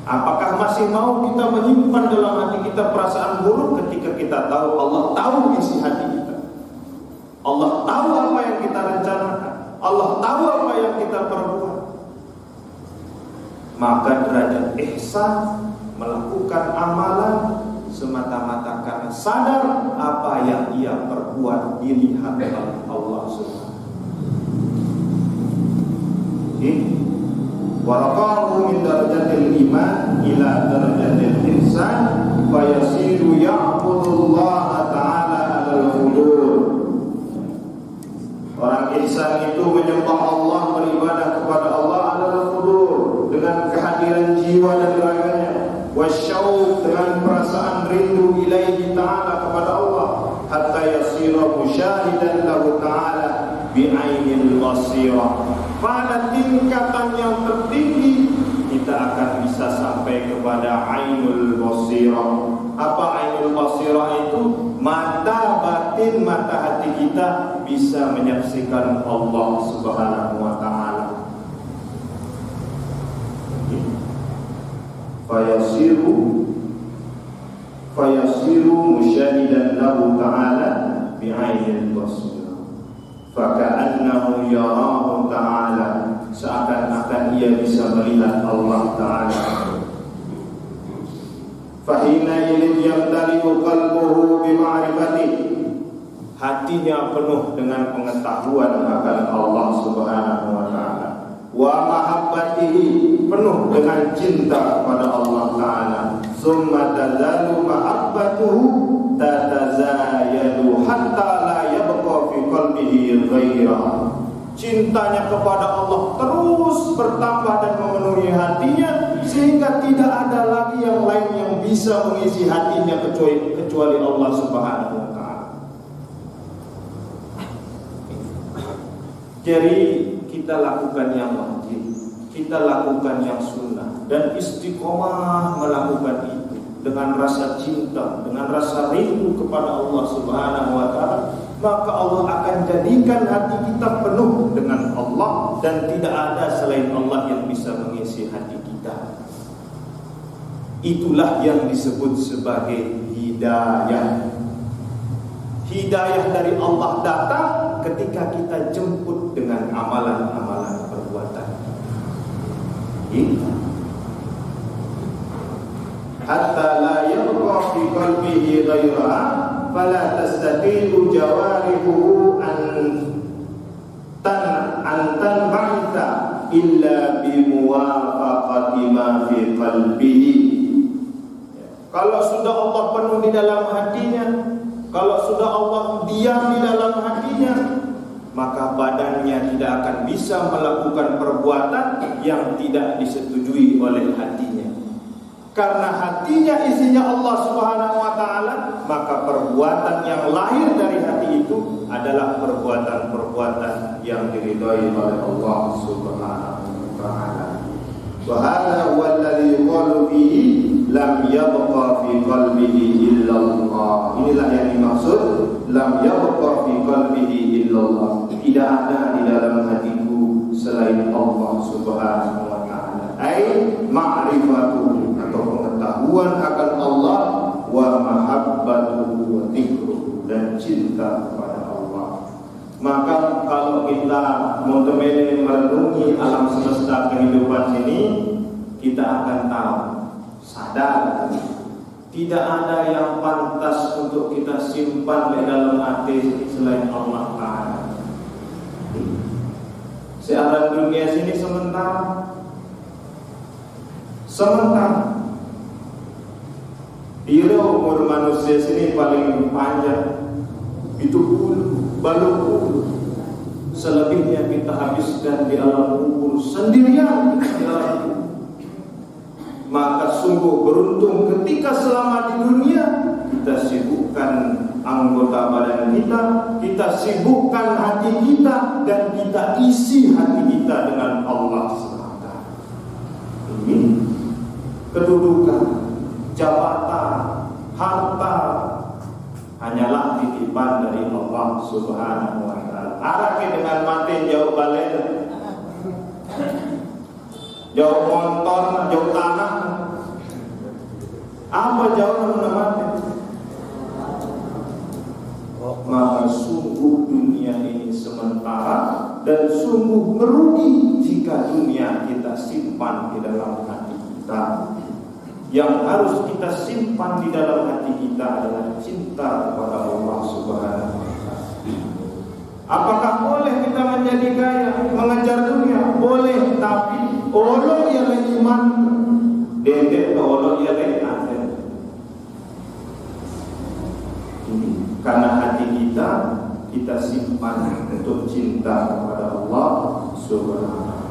Apakah masih mau kita menyimpan dalam hati kita perasaan buruk ketika kita tahu Allah tahu isi hati kita, Allah tahu apa yang kita rencanakan? Allah tahu apa yang kita perbuat. Maka derajat ihsan melakukan amalan semata-mata karena sadar apa yang ia perbuat dilihat oleh Allah Subhanahu. Waraqahu min darajatil iman ila darajatil ihsan fa yasiru ya'budullaha ta'ala 'alal hudur. Orang ihsan itu menyembah Allah, beribadah kepada Allah 'alal hudur, dengan kehadiran jiwa dan raganya, wasyauq, dengan perasaan rindu ilaihi ta'ala, kepada Allah, hatta yasira musyahidan lahu ta'ala bi'ainil basirah. Pada tingkatan yang tertinggi kita akan bisa sampai kepada ainul basirah. Apa ainul basirah itu? Mata batin, mata hati kita bisa menyaksikan Allah Subhanahu wa ta'ala. Fayasiru musyahidan lahu ta'ala bi'ainil basirah. Faka'annahu yarahu ta'ala, seakan-akan ia bisa melihat Allah ta'ala. Fahina ilin yamtali'u qalbuhu bima'rifati, hatinya penuh dengan pengetahuan akan Allah Subhanahu wa ta'ala. Wa mahabbatihi, penuh dengan cinta kepada Allah ta'ala. Summa tazalu mahabbatuhu tatazayadu hatta la yabqa fi qalbihi ghairah. Cintanya kepada Allah terus bertambah dan memenuhi hatinya, sehingga tidak ada lagi yang lain yang bisa mengisi hatinya kecuali Allah Subhanahu wa ta'ala. Jadi kita lakukan yang wajib, kita lakukan yang sunnah, dan istiqomah melakukan itu dengan rasa cinta, dengan rasa rindu kepada Allah Subhanahu wa ta'ala, maka Allah akan jadikan hati kita penuh dengan Allah, dan tidak ada selain Allah yang bisa mengisi hati kita. Itulah yang disebut sebagai hidayah. Hidayah dari Allah datang ketika kita jemput dengan amalan-amalan perbuatan. Hatta la yabqa fi qalbihi ghairaha fala tastati'u jawarihu an tanba'ita illa bimuwafaqati ma fi qalbihi. Kalau sudah Allah penuh di dalam hatinya, kalau sudah Allah diam di dalam hatinya, maka badannya tidak akan bisa melakukan perbuatan yang tidak disetujui oleh hatinya. Karena hatinya isinya Allah Subhanahu wa ta'ala, maka perbuatan yang lahir dari hati itu adalah perbuatan-perbuatan yang diridhai oleh Allah Subhanahu wa ta'ala. Wa hadha huwa alladhi yuqalu fihi lam yabqa fi qalbihi illa Allah. Inilah yang dimaksud lam yabqa fi qalbihi illa Allah. Tidak ada di dalam hatiku selain Allah Subhanahu wa ta'ala. Ai ma'rifatuhu, atau pengetahuan akan Allah, wa mahabbatuhu wa dzikruhu, dan cinta kepada Allah. Maka kalau kita merenungi alam semesta kehidupan ini, kita akan tahu, sadar, tidak ada yang pantas untuk kita simpan di dalam hati selain Allah Ta'ala. Sealam dunia sini sementara. Bila umur manusia sini paling panjang itu baru selebihnya kita habiskan di alam kubur sendirian di alam kubur. Maka sungguh beruntung ketika selama di dunia kita sibukkan anggota badan kita, kita sibukkan hati kita, dan kita isi hati kita dengan Allah SWT. Ini kedudukan, jabatan, harta hanyalah titipan dari Allah Subhanahu wa ta'ala. Arake dengan mati jauh balen, jauh motor, jauh tanah. Apa jauh dengan mati? Maka sungguh dunia ini sementara, dan sungguh merugi jika dunia kita simpan di dalam hati kita. Yang harus kita simpan di dalam hati kita adalah cinta kepada Allah Subhanahu wa Ta'ala. Apakah boleh kita menjadi kaya, mengejar dunia? Boleh, tapi Allah ialah iman. Dede Allah ialah akhir. Karena hati kita simpan untuk cinta kepada Allah Subhanahu wa Ta'ala.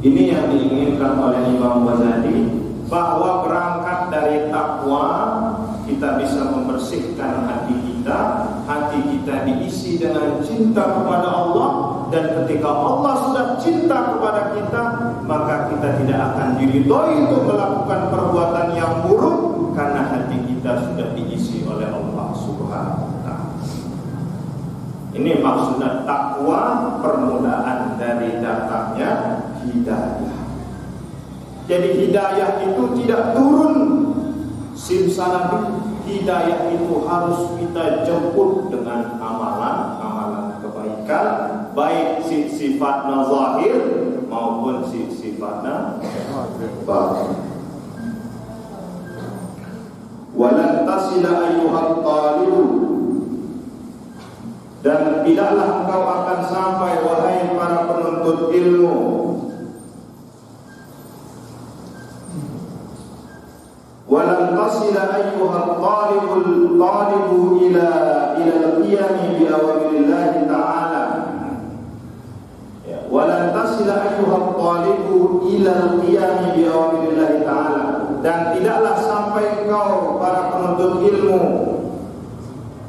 Ini yang diinginkan oleh Imam Ghazali, bahwa berangkat dari takwa kita bisa membersihkan hati kita diisi dengan cinta kepada Allah, dan ketika Allah sudah cinta kepada kita, maka kita tidak akan diridhoi untuk melakukan perbuatan yang buruk, karena hati kita sudah diisi oleh Allah Subhanahu wa Ta'ala. Ini maksudnya takwa, permulaan dari datangnya hidayah. Jadi hidayah itu tidak turun simsalabim. Hidayah itu harus kita jemput dengan amalan kebaikan, baik sifatnya zahir maupun sifatnya batin. Walan tasila ayyuhat talibu, dan tidaklah engkau akan sampai wahai para penuntut ilmu, walan tasila ayyuhat talibu ila al-qiyam bi awamirillah ta'ala. Walan tasila ayyuhat talibu ila al-qiyam bi awamirillah ta'ala, dan tidaklah sampai engkau para penuntut ilmu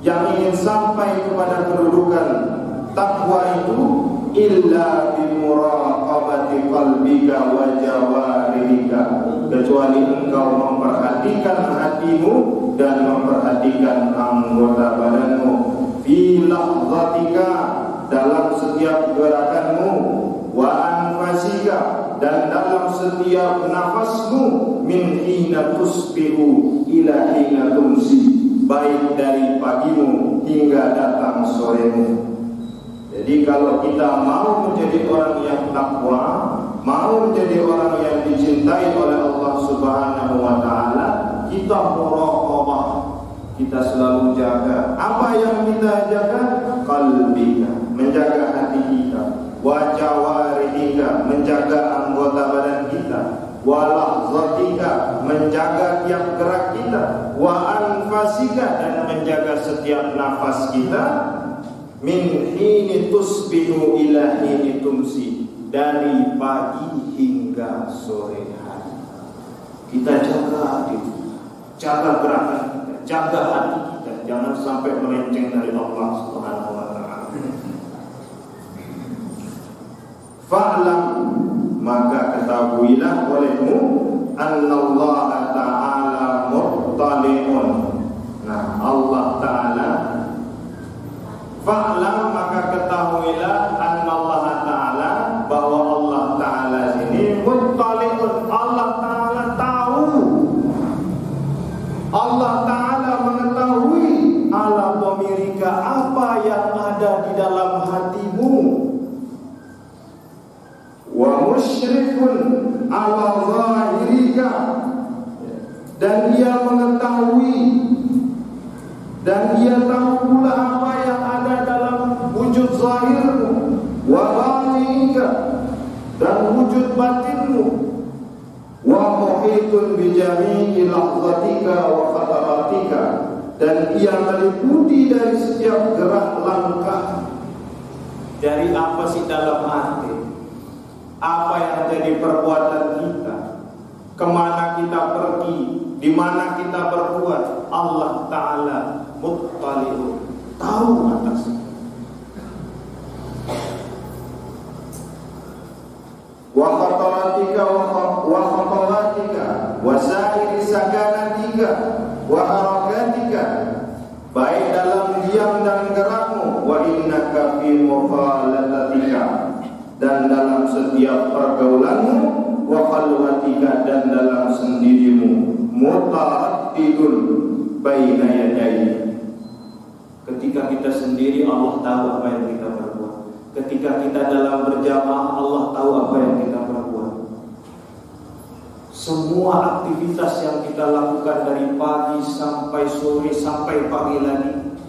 yang ingin sampai kepada kedudukan takwa itu illa bi muraqabati qalbika wa jawarihika, kecuali engkau memperhatikan hatimu dan memperhatikan anggota badanmu, fi lahzatika, dalam setiap gerakanmu, wa anfasika, dan dalam setiap nafasmu, min hina tusbihu ila hina tumsi, baik dari pagimu hingga datang soremu. Jadi kalau kita mau menjadi orang yang takwa, mau menjadi orang yang dicintai oleh Allah Subhanahu wa Ta'ala, kita muraqabah, kita selalu jaga. Apa yang kita jaga? Qalbika, menjaga hati kita, wa jawarihika, menjaga anggota badan kita, wa lahzatika, menjaga tiap gerak kita, wa anfasika, dan menjaga setiap nafas kita, min hini tusbihu ila hini tumsi, dari pagi hingga sore hari. Kita jaga hati kita, jaga gerakan kita, jaga hati kita, jangan sampai melenceng dari Allah Subhanahu wa Ta'ala. Fa'lam, maka ketahuilah olehmu, annallaha ta'ala muttali'un. Nah, Allah Ta'ala, fa'lam, maka ketahuilah, annallaha ta'ala, bahwa Allah Ta'ala ini muttali'un, Allah Ta'ala tahu, Allah Ta'ala mengetahui, ala dhamirika, apa yang ada di dalam hatimu, wa musyrikun ala zahirika, dan Dia mengetahui dan Dia tahu pula apa yang ada dalam wujud zahirmu, wa batinika, dan wujud batinmu, wa muhitun bi jami'i lahzatika wa khataratika, dan Ia meliputi dari setiap gerak langkah. Dari apa sih dalam hati, apa yang jadi perbuatan kita, kemana kita pergi, di mana kita berbuat, Allah Ta'ala muttali'un, tahu atasnya. Wa khataratika wa khatawatika wa sa'iri sakanatika wa harakatika, baik dalam diam dan gerakmu, wa innaka fi mukhalatatika, dan dalam setiap pergaulanmu, wa khalwatika, dan dalam sendirimu, mutaraddidun baina yadayhi, Ketika kita sendiri, Allah tahu apa yang kita perbuat. Ketika kita dalam berjamaah, Allah tahu apa yang kita perbuat. Semua aktivitas yang kita lakukan dari pagi sampai sore sampai pagi lagi,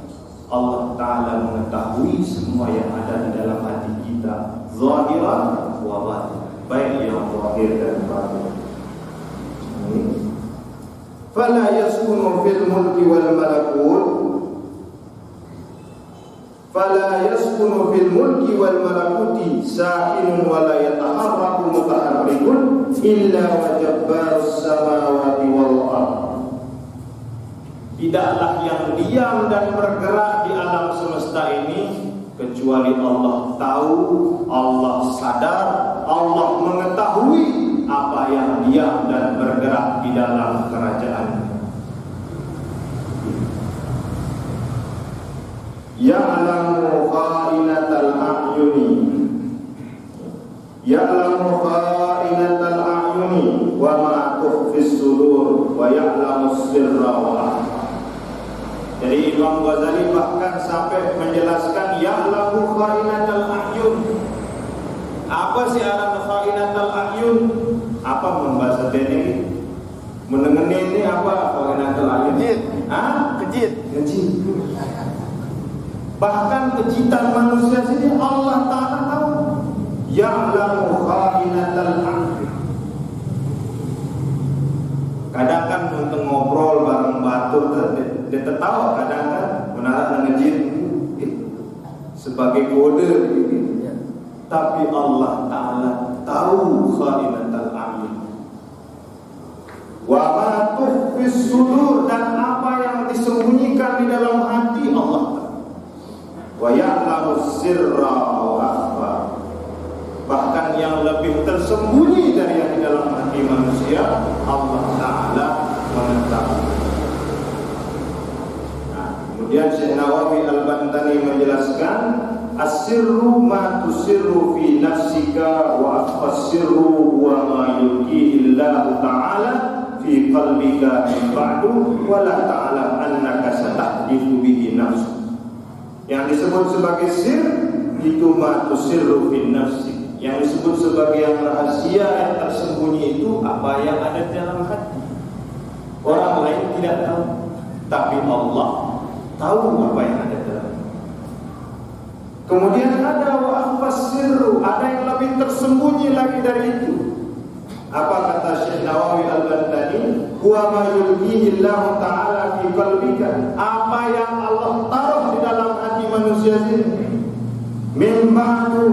Allah Ta'ala mengetahui semua yang ada di dalam hati kita, zahiran wa batin, baik yang zahir dan batin. Fala yaskunu fil mulki wal malakut, fala yaskunu fil mulki wal malakuti sakinun wa la yataharraku mutaharrikun illa wa jabbarus samawati wal ardh. Tidaklah yang diam dan bergerak di alam semesta ini kecuali Allah tahu, Allah sadar, Allah mengetahui apa yang diam dan bergerak di dalam kerajaan. Ya'lamu kha'inatal a'yuni, ya'lamu kha'inatal a'yuni wa ma tukhfis sudur wa ya'lamu sirra wa akhfa. Jadi Imam Ghazali bahkan sampai menjelaskan ya'lamu kha'inatal a'yun. Apa sih arah kha'inatal a'yun? Apa membahas ini? Menengeni ini apa kha'inatal a'yun? Kejit. Hah? Kejit. Bahkan kejitan manusia sendiri Allah Ta'ala tahu. Ya'lamu kha'inatal a'yun. Kadang kan untuk ngobrol bareng batur dia tertawa, kadang kan menarik ngejit sebagai kode gitu. Tapi Allah Ta'ala tahu kha'inatal a'yun. Wa ma tukhfis sudur, dan apa yang disembunyikan di dalam hati Allah Ta'ala. Wa ya'lamu sirra wa akhfa, bahkan yang lebih tersembunyi dari yang di dalam hati manusia Allah Ta'ala mengetahui. Nah, kemudian Syekh Nawawi Al-Bantani menjelaskan as-sirru ma tusirru fi nafsika wa akhfas-sirru wa ma yulqihi Allah Ta'ala fi qalbika min ba'du wa la ta'lam annaka satahdithu bihi nafsu. Yang disebut sebagai sir itu ma tusirru fi nafsika. Yang disebut sebagai yang rahasia, yang tersembunyi itu apa yang ada di dalam hati. Orang lain tidak tahu, tapi Allah tahu apa yang ada di dalam hati. Kemudian ada wa akhfas sirru, ada yang lebih tersembunyi lagi dari itu. Apa kata Syekh Nawawi Al-Bantani? Huwa ma yulqihi Allah Ta'ala fi qalbika, apa yang Allah taruh di dalam hati manusia ini. Min ba'du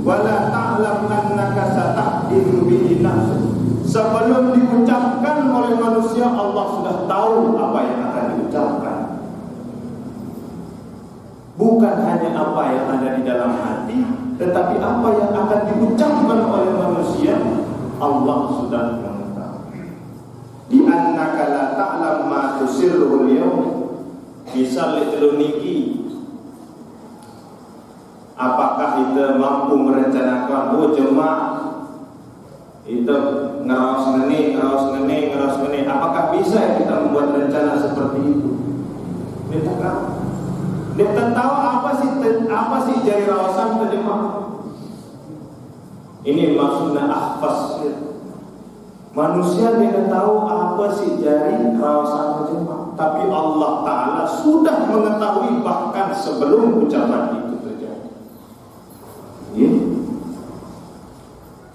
wala ta'lam annaka satahdithu bihi nafsu, sebelum diucapkan oleh manusia Allah sudah tahu apa yang akan diucapkan. Bukan hanya apa yang ada di dalam hati, tetapi apa yang akan diucapkan oleh manusia Allah sudah mengetahui. Di annaka la ta'lam ma tusirru al-yawm. Misal itu niki, apakah kita mampu merencanakan jemaah itu ngeraos ngene, apakah bisa kita membuat rencana seperti itu? Kita tahu apa sih jari rawasan ke jemaah. Ini maksudnya akhfas. Manusia tidak tahu apa sih jari rawasan ke jemaah, tapi Allah Ta'ala sudah mengetahui bahkan sebelum ucapan itu.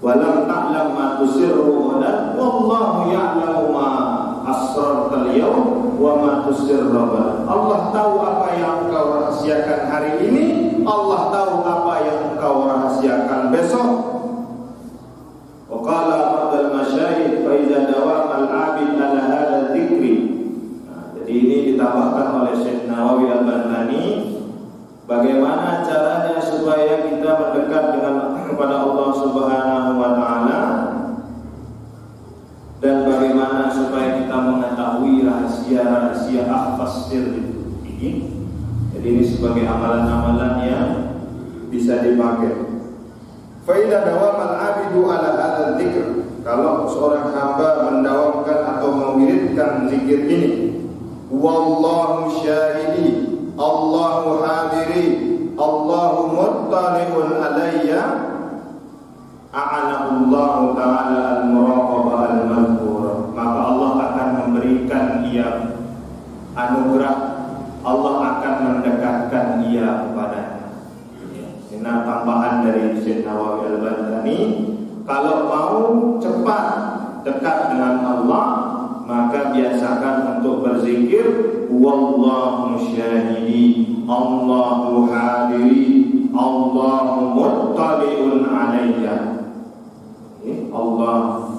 Walam ta'lam ma tusirru dan wallahu ya'lamu ma asrartal yawm wa ma tusirru. Allah tahu apa yang engkau rahasiakan hari ini, Allah tahu apa yang engkau rahasiakan besok. Wa qala ba'dal masyayikh fa idza dawam al-'abid ala hadha dzikri. Jadi ini ditambahkan oleh Syekh Nawawi Al-Bantani, bagaimana caranya supaya kita mendekat dengan kepada Allah Subhanahu wa Ta'ala, dan bagaimana supaya kita mengetahui rahasia-rahasia akhfas sir ini. Jadi ini sebagai amalan-amalan yang bisa dipakai. Fa idza dawama al-'abdu ala hadzal dzikr, kalau seorang hamba mendawamkan atau mewiridkan zikir ini, wallahu syahidi, Allahu a'anahullahu ta'ala al-muraqabah al-madhkur, maka Allah akan memberikan ia anugerah, Allah akan mendekatkan ia kepadanya. Ini tambahan dari Syekh Nawawi Al-Bantani. Kalau mau cepat dekat dengan Allah, maka biasakan untuk berzikir wallahu syahidi, Allahu hadiri, Allahu muttali'un alayya.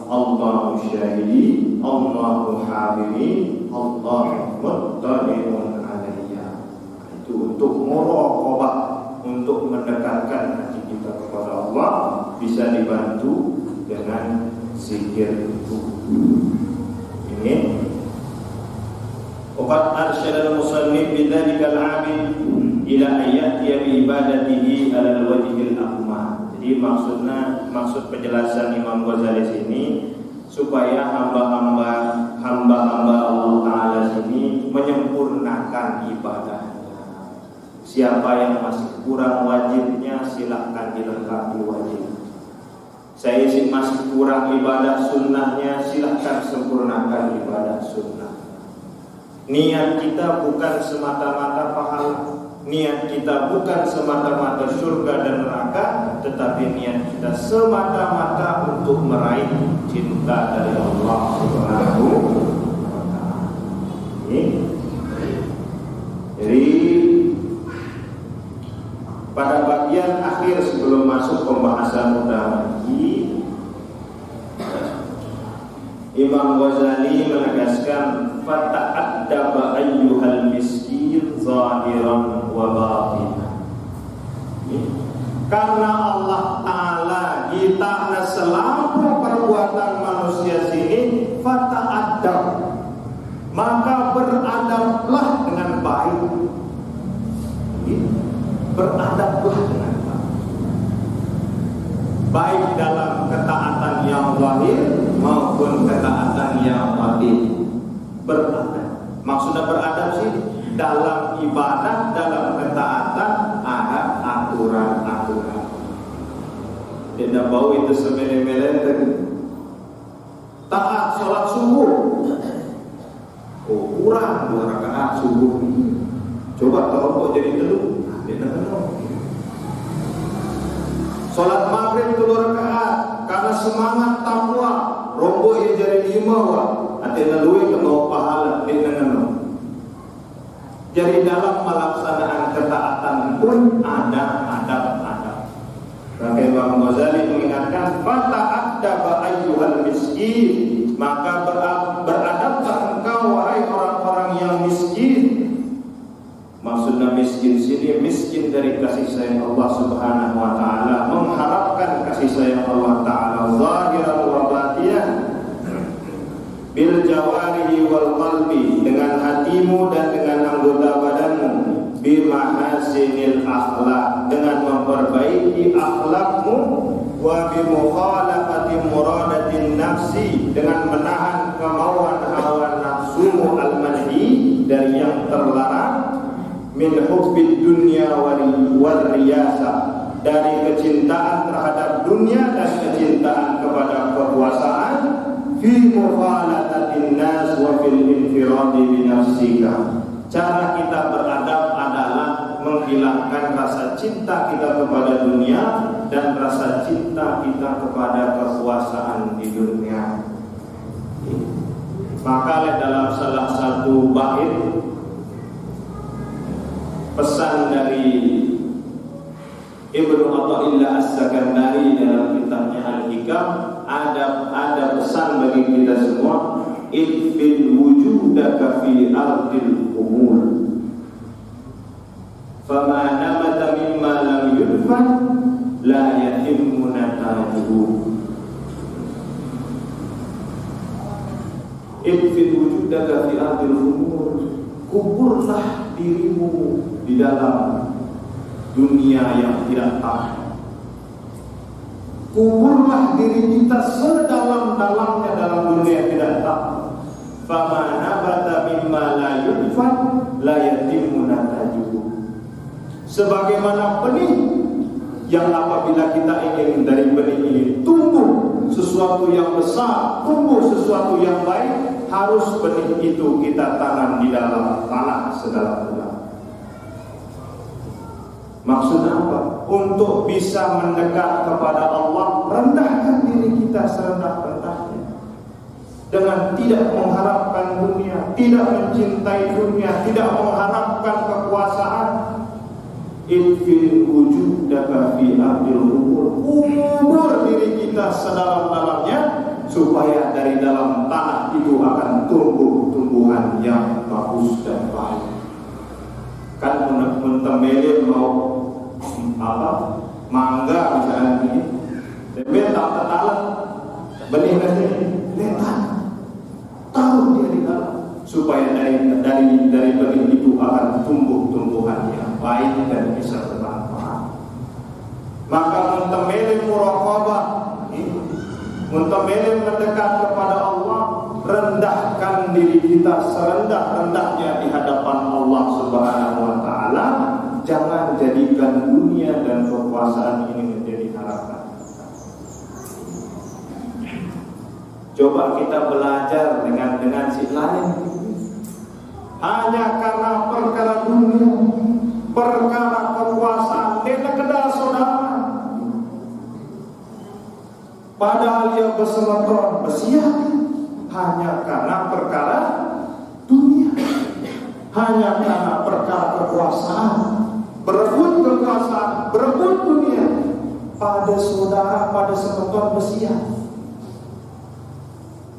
Allahu syahidi, Allahu hadiri, Allahu muttali'un alayya. Itu untuk muraqabah, untuk mendekatkan hati kita kepada Allah, bisa dibantu dengan zikir itu. Ini waqad arsyada al-musannif bidzalika al-'abid ila ayati bi ibadatihi ala al-wajhi al-akmal. Jadi maksud penjelasan Imam Ghazali sini supaya hamba-hamba Allah Ta'ala sini menyempurnakan ibadahnya. Siapa yang masih kurang wajibnya, silahkan dilengkapi wajib. Saya masih kurang ibadah sunnahnya, silahkan sempurnakan ibadah sunnah. Niat kita bukan semata-mata pahala, niat kita bukan semata-mata surga dan neraka, tetapi niat kita semata-mata untuk meraih cinta dari Allah Subhanahu wa Ta'ala. Jadi pada bagian akhir sebelum masuk pembahasan utama ini, Imam Ghazali menegaskan fata'addaba ayyuhal miskin zahiran wa batinan. Karena Allah Ta'ala kita selalu perbuatan manusia sini fata'addab, maka beradablah dengan baik. Beradablah dengan baik dalam ketaatan yang zahir maupun ketaatan yang batin. Beradab, maksudnya beradab sih dalam ibadah, dalam ketaatan ada aturan-aturan. Tidak bau itu semene-mene taat sholat subuh. Oh kurang 2 rakaat subuh. Coba tolong kok jadi telur. Sholat maghrib 2 rakaat karena semangat takwa, rombo yang jadi 5 wah, atina luwe kemau pahala dengan. Jadi dalam melaksanakan ketaatan pun ada adab-adab. Maka Imam Ghazali mengingatkan fata'addaba ayyuhal miskin, maka beradablah engkau wahai orang-orang yang miskin. Maksudnya miskin sini miskin dari kasih sayang Allah Subhanahu wa Ta'ala, mengharapkan kasih sayang Allah Ta'ala zahiran wa batinan bil jawarihi wal qalbi, dengan hatimu dan dengan anggota badanmu, bi mahasinil akhlak, dengan memperbaiki akhlakmu, wa bi mukhalafati muradatin nafsi, dengan menahan kemauan hawa nafsumu al-manhi dari yang terlarang, min hubbid dunya wal riyasa, dari kecintaan terhadap dunia dan kecintaan kepada kekuasaan, fi mukhalatatin nas wa fil infiradi bi nafsika. Cara kita beradab adalah menghilangkan rasa cinta kita kepada dunia dan rasa cinta kita kepada kekuasaan di dunia. Maka dalam salah satu bait pesan dari Ibnu Athaillah As-Sakandari dalam kitabnya Al-Hikam, ada pesan bagi kita semua, idfil wujudaka fi ardil umur, fama nabata mimma lam yudfan la yatimmu natajuhu. Idfil wujudaka fi ardil umur, kuburlah dirimu di dalam dunia yang tidak tahu. Kuburlah diri kita sedalam-dalamnya dalam dunia yang tidak tahu. Fama nabata mimma la yudfan la yatimmu natajuhu. Sebagaimana benih yang apabila kita ingin dari benih ini sesuatu yang besar, tumbuh sesuatu yang baik, harus benih itu kita tanam di dalam tanah sedalam-dalam. Maksudnya apa? Untuk bisa mendekat kepada Allah, rendahkan diri kita serendah-rendahnya dengan tidak mengharapkan dunia, tidak mencintai dunia, tidak mengharapkan kekuasaan. Infil wujudaka fi ardil kubur diri kita sedalam-dalamnya, supaya dari dalam tanah itu akan tumbuh tumbuhan yang bagus dan baik. Kan mentemeli mau apa? Mangga misalnya ini, tapi tak tertalan benih nasi letak, taruh dia di dalam, supaya dari benih itu akan tumbuh tumbuhan yang baik dan bisa bermanfaat. Maka muntamilin muraqabah, muntamilin mendekat kepada Allah, rendahkan diri kita serendah-rendahnya di hadapan Allah Subhanahu wa taala. Jangan jadikan dunia dan kekuasaan ini menjadi harapan. Coba kita belajar dengan si lain. Hanya karena perkara dunia, perkara kekuasaan, dia kedal saudara. Padahal ia bersemeton bersiap hanya karena perkara dunia, hanya karena perkara kekuasaan, berebut kekuasaan, berebut dunia. Pada saudara, pada semeton bersiap.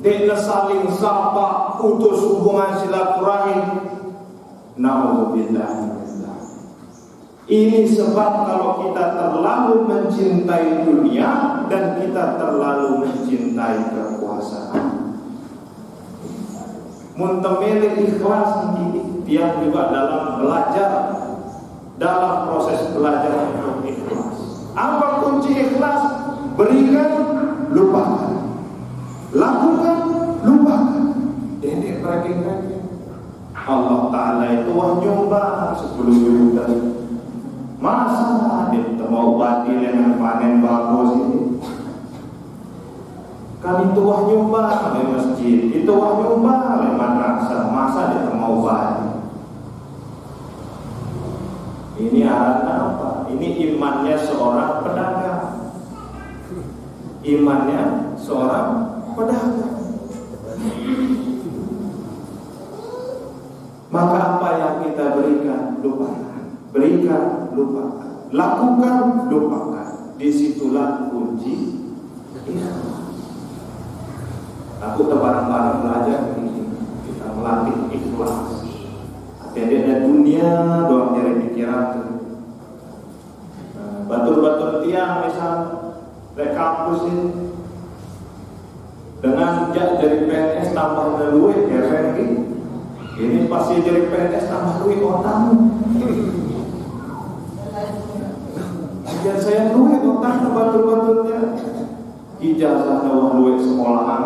Dia saling sapa, utus hubungan silaturahim. Na'udzubillah. Ini sebab kalau kita terlalu mencintai dunia dan kita terlalu mencintai kekuasaan. Muntamil ikhlas ini dia juga dalam belajar, dalam proses belajar untuk ikhlas. Apa kunci ikhlas? Berikan, lupakan. Lakukan, lupakan. Ini ranking-ranking. Allah Ta'ala itu wah nyoba 10 juta. Masa dia mau batin dengan panen bagus ini? Kan itu wah nyoba oleh masjid, itu wah nyoba oleh madrasah. Masa dia mau batin? Ini arahnya apa? Ini imannya seorang pedagang. Imannya seorang pedagang. Maka apa yang kita berikan, lupakan. Berikan, lupakan. Lakukan, lupakan. Disitulah kunci ikhlas. Aku bareng-bareng belajar ini. Kita melatih ikhlas. Jadi ada dunia doang dari pikiran. Batur-batur tiang misal dari kampus ini, dengan jadi PNS tambah duit ya Ferdi. Ini pasti jadi PNS tambah duit otak. Ajar saya duit otak batur-baturnya. Ijazah wah duit sekolahan,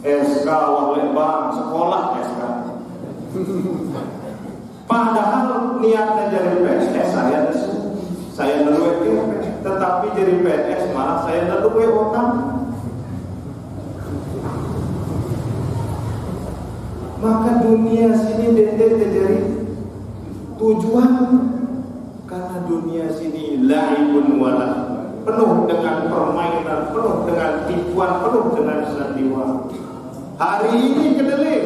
SK wah bank sekolah SK. Padahal niatnya jadi PNS saya duit tetapi jadi PNS malah saya duit otak. Maka dunia sini dendek terjadi tujuan, karena dunia sini laibun wala, penuh dengan permainan, penuh dengan tipuan, penuh dengan sandiwara. Hari ini kedelai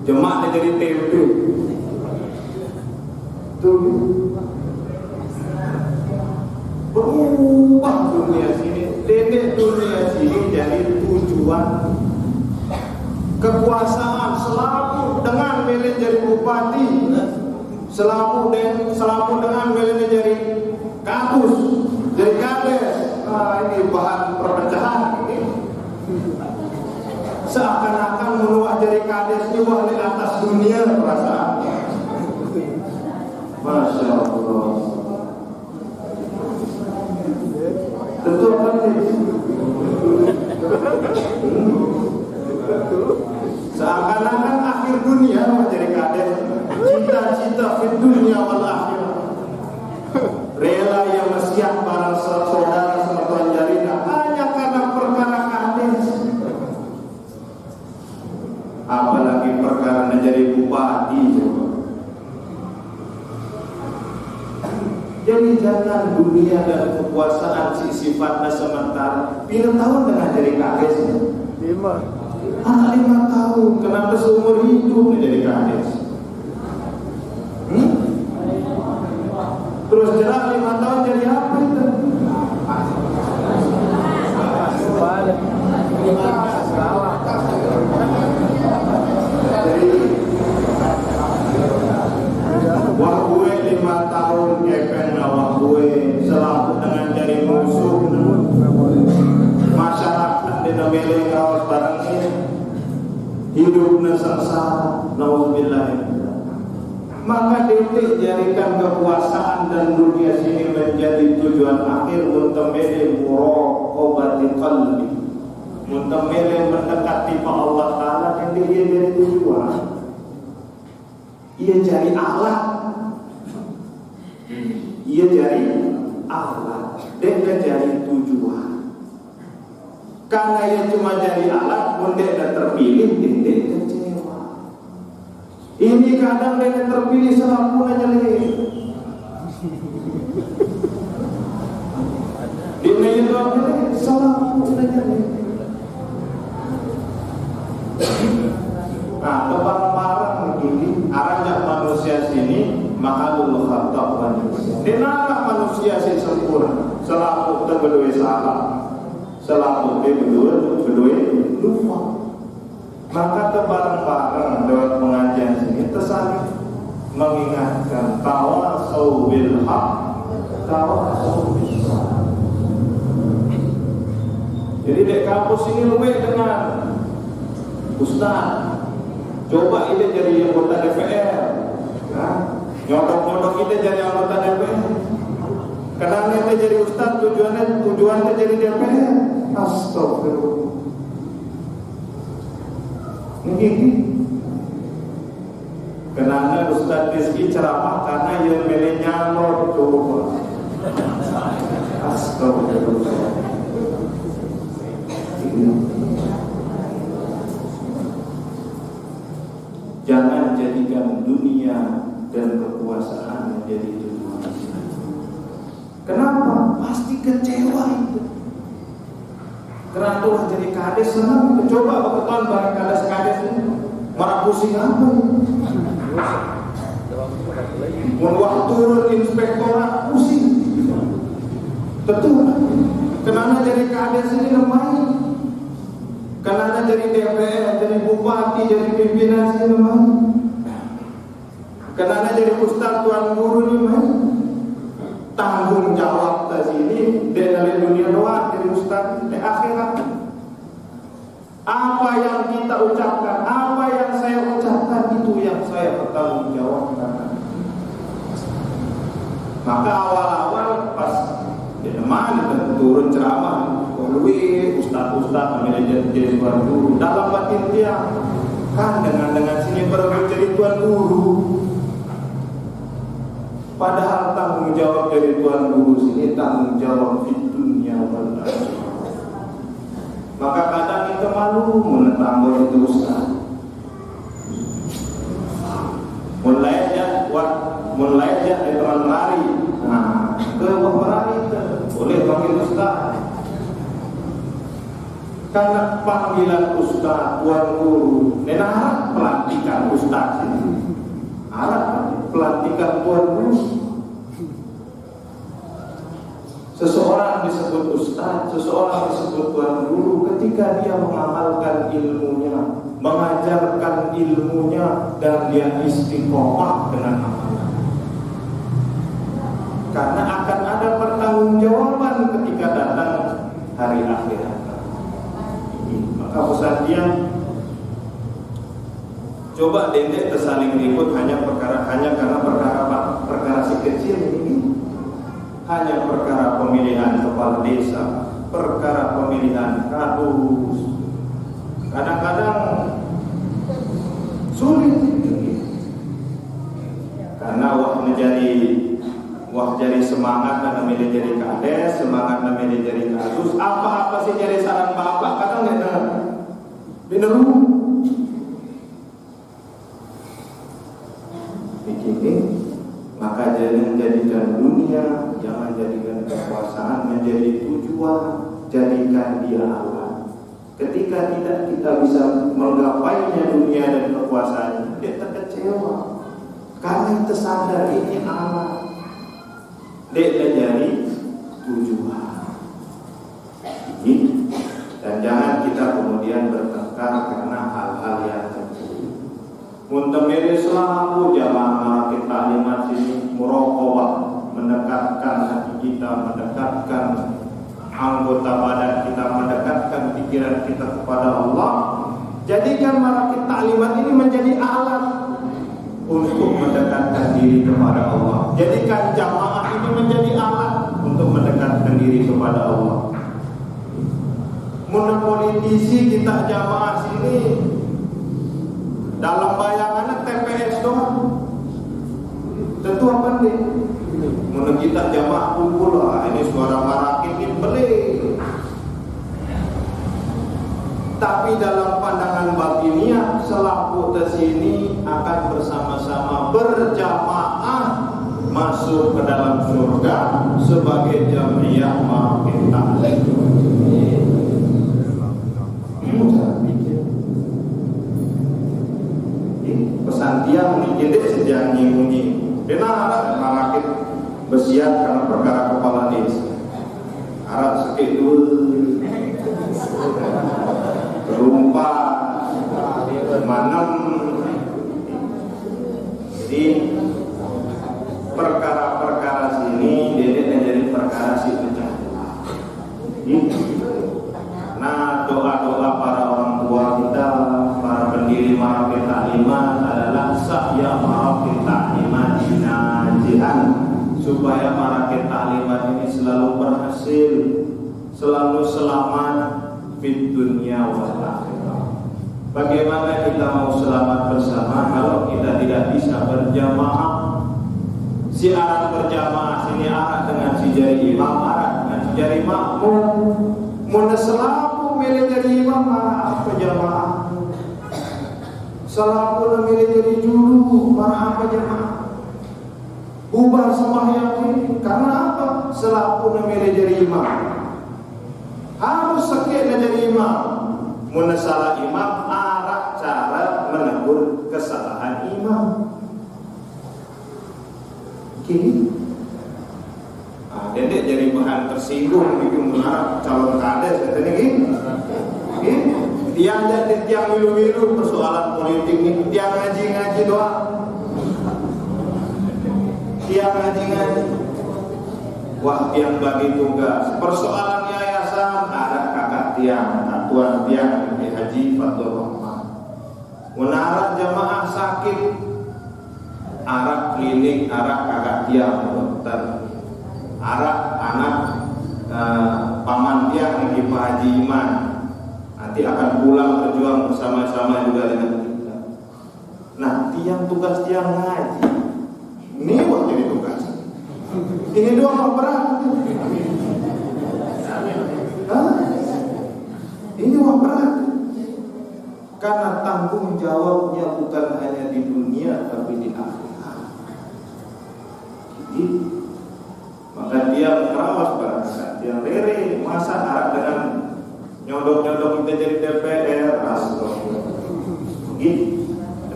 jemaah jadi tempe. Tuh berubah dunia sini, dendek dunia sini jadi tujuan. Kekuasaan selalu dengan milih jadi bupati, selalu dengan milih jadi kapus, jadi kades. Ini bahan perpecahan ini. Seakan-akan meluah jadi kades ini wah di atas dunia perasaan. Masya Allah. Tentu apa sih? Seakan-akan akhir dunia menjadi kades. Cita-cita fit dunia wal akhirah. Rela yang bersiap para saudara semertuan jarina hanya karena perkara jangan dunia dan kekuasaan sifatnya sementara. Pilih tahun dengan jadi kades. 5. Anak 5 tahun, kenapa seumur hidup menjadi kades? Terus jelas 5 tahun jadi apa itu? Wah gue 5 tahun kepeng wah gue selalu dengan jadi musuh masyarakat di namanya kaos barang ini hidup sengsara nauzubillah. Maka detik jadikan kekuasaan dan dunia sini menjadi tujuan akhir muntamil muraqabati qalbi, muntamil mendekati Allah Ta'ala yang dia jadi tujuan. Ia jadi alat, ia jadi alat, dia jadi tujuan. Karena ia cuma jadi alat, pun dia terpilih, dia kecewa. Ini kadang dia terpilih selaku nyelih. Di meja ini selaku nyelih. Nah, lebar-lebaran begini, arahnya manusia sini mahalul khatab manusia. Kenapa manusia sih sempurna? Selaku terberdua salah, selaku berdua lupa. Maka bareng-bareng lewat pengajian sini tersaling mengingatkan tawasau bil haq, tawasau bis sabr. Jadi di kampus ini lebih dengan Ustaz, coba ini jadi anggota DPR, nyodok-nyodok kita jadi anggota DPR. Karena kita jadi Ustaz tujuannya jadi DPR. Astagfirullah. Ini kenapa Ustaz Rizki ceramah karena yang milenial coba. Astagfirullah. Jangan jadikan dunia dan kekuasaan menjadi tujuan. Kenapa? Pasti kecewa itu. Karena tuh jadi kades senang. Coba kebetulan barang kades ini marah pusing apa ini? Waktu turun inspektorat pusing. Tentu. Kenapa jadi kades ini lemah? Kenapa jadi DPR, jadi bupati, jadi pimpinan sini lemah? Kenapa jadi ustaz tuan guru ini lemah? Tanggung jawab ke sini dari dunia doang dari ustaz di akhirat. Apa yang kita ucapkan, apa yang saya ucapkan itu yang saya bertanggung jawabkan. Maka awal-awal pas di mana turun ceramah, ustaz jadi tuan guru dalam batin dia kan dengan sini baru jadi tuan guru. Padahal tanggung jawab dari tuan guru sini tanggung jawab di dunia wal akhirah. Maka kadang kita malu menetanggung itu ustaz. Mulai aja teman lari. Nah, ke berlari itu boleh panggil ustaz. Karena panggilan ustaz, tuan guru, dan harap pelantikan ustaz ini. Harap pelantikan tuan guru. Seseorang disebut ustaz, seseorang disebut tuan guru ketika dia mengamalkan ilmunya, mengajarkan ilmunya, dan dia istiqomah dengan amalan. Karena akan ada pertanggungjawaban ketika datang hari akhirat. Maka Ustaz dia coba dendek tersaling ribut hanya karena perkara si kecil ini, hanya perkara pemilihan kepala desa, perkara pemilihan kadus. Kadang-kadang sulit karena jadi semangat dan namanya jadi kades, semangat namanya jadi kadus. Apa-apa sih jadi saran bapak kadang nggak beneru. Begini, maka jangan jadikan dunia, jangan berjuang, jadikan dia Allah. Ketika tidak kita bisa menggapainya dunia dan kekuasaannya, dia terkecewa karena kita sadar ini Allah. Dia jadi tujuan. Dan jangan kita kemudian bertengkar karena hal-hal yang kecil. Muntamir selalu jamaah kita taklimat sini muraqabah, mendekatkan hati kita, mendekatkan anggota badan kita, mendekatkan pikiran kita kepada Allah. Jadikan marakit taklimat ini menjadi alat untuk mendekatkan diri kepada Allah. Jadikan jamaah ini menjadi alat untuk mendekatkan diri kepada Allah. Mun politisi kita jamaah sini dalam bayangannya TPS doang. Tentu apa nih? Mun kita jamaah kumpul lah, ini suara marakit ini pelik. Tapi dalam pandangan batiniah selaku tesini akan bersama-sama berjamaah masuk ke dalam surga sebagai jamiah makin taklim. Pesan tiang ini jadi sejak nyimunyi. Benar marakit bersiap karena perkara kepala desa. Arab sakit dulu. Rumpa manem. Jadi perkara-perkara sini dia menjadi perkara si pecah. Nah, doa-doa para orang tua kita, para pendiri marakit taklimat adalah sa'ya marakit taklimat najihan, supaya marakit taklimat ini selalu berhasil, selalu selamat di dunia wal akhirah. Bagaimana kita mau selamat bersama kalau kita tidak bisa berjamaah? Si arat berjamaah sini arat dengan si jari imam, arat dengan si jari makmum. Mun selaku milih jadi imam apa jamaah? Selaku milih jadi juru apa jamaah? Bubar sembahyang ini karena apa? Selaku milih jadi imam. Harus sakit jadi imam. Mun salah imam arah cara menegur kesalahan imam. Kini dedek jadi bahan tersinggung itu mengarah calon kades katanya gini. Tiang jadi tiang milu-milu persoalan politik ini, tiang ngaji-ngaji doang. Tiang ngaji-ngaji. Wah, tiang bagi tugas. Persoalan yayasan ada kakak tiang, tuan tiang di Haji Fatul Rahman. Menara jamaah sakit, arah klinik, arah kakak tiang dokter. Arah anak paman tiang di Pak Haji Iman nanti akan pulang berjuang bersama-sama juga dengan kita. Nah, tiang tugas tiang ngaji ini buat jadi tugas. Ini doang berat. Ini wah berat. Karena tanggung jawabnya bukan hanya di dunia tapi di akhirat. Jadi maka dia terawas bangsa, dia rere masa harap dengan nyodok-nyodok kita jadi DPR.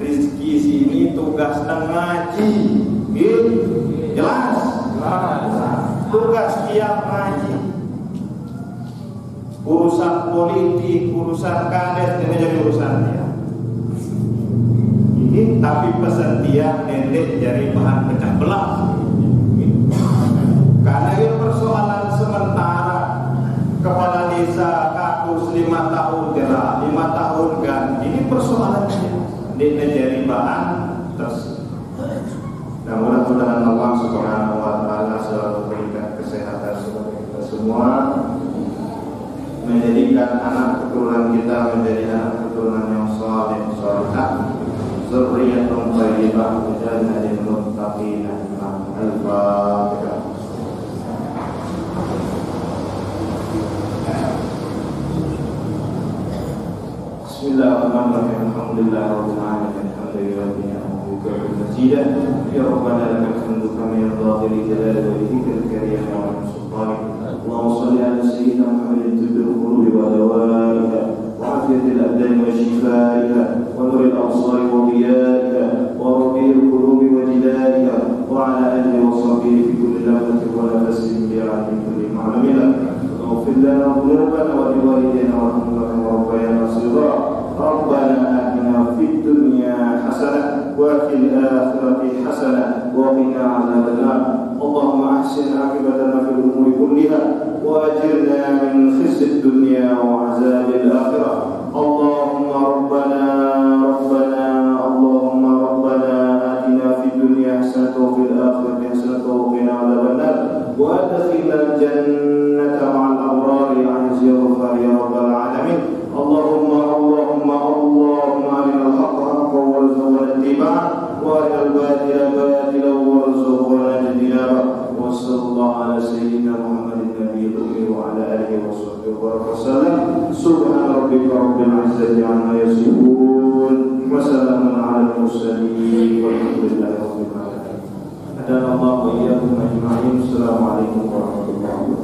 Rizki sini tugas ngaji, jelas. Tugas tiap ngaji. Urusan politik, urusan kades ini jadi urusan dia. Tapi pesan dia nenek jadi bahan pecah belah. Karena ini persoalan sementara. Kepala desa kakus 5 tahun jerak, 5 tahun ganti. Ini persoalannya. Dia jadi bahan terus. Dan mudah-mudahan Allah Subhanahu wa taala selalu memberikan kesehatan kepada kita semua, menjadikan anak keturunan kita menjadi anak keturunan yang saleh, salihah, dzurriyyatun thayyibah wa jannatin muttaqin. Al-Fatihah. Bismillahirrahmanirrahim. Alhamdulillahirabbil alamin. Alhamdulillahirabbil alamin. Ya Rabbana lakal hamdu kama yanbaghi li jalali wajhikal karim wa sultanik. اللهم صل على سيدنا محمد طب القلوب ودوائها وعافية الأبدان وشفائها ونور الأبصار وضيائها وربيع القلوب وجلائها وعلى آله وصحبه في كل لمحة ونفس بعد كل معلم لك واغفر لنا ذنوبنا ولوالدينا وارحمنا وربنا صغارا ربنا آتنا في الدنيا حسنة وفي الآخرة حسنة وقنا عذاب النار اللهم أحسن عاقبتنا في الأمور كلها وأجرنا من خزي الدنيا وعذاب الآخرة اللهم ربنا آتنا في الدنيا حسنة وفي الآخرة حسنة وقنا عذاب النار وأدخلنا الجنة مع الأبرار عز وجل يا رب العالمين اللهم أرنا الحق حقا وارزقنا اتباعه وأرنا الباطل باطلا وارزقنا اجتنابه وصلى الله على سيدنا محمد النبي الأمي وعلى آله وصحبه وسلم سبحان ربك رب العزة عما يصفون وسلام على المرسلين والحمد لله رب العالمين. أدام الله وإياكم أجمعين. السلام عليكم ورحمة الله وبركاته.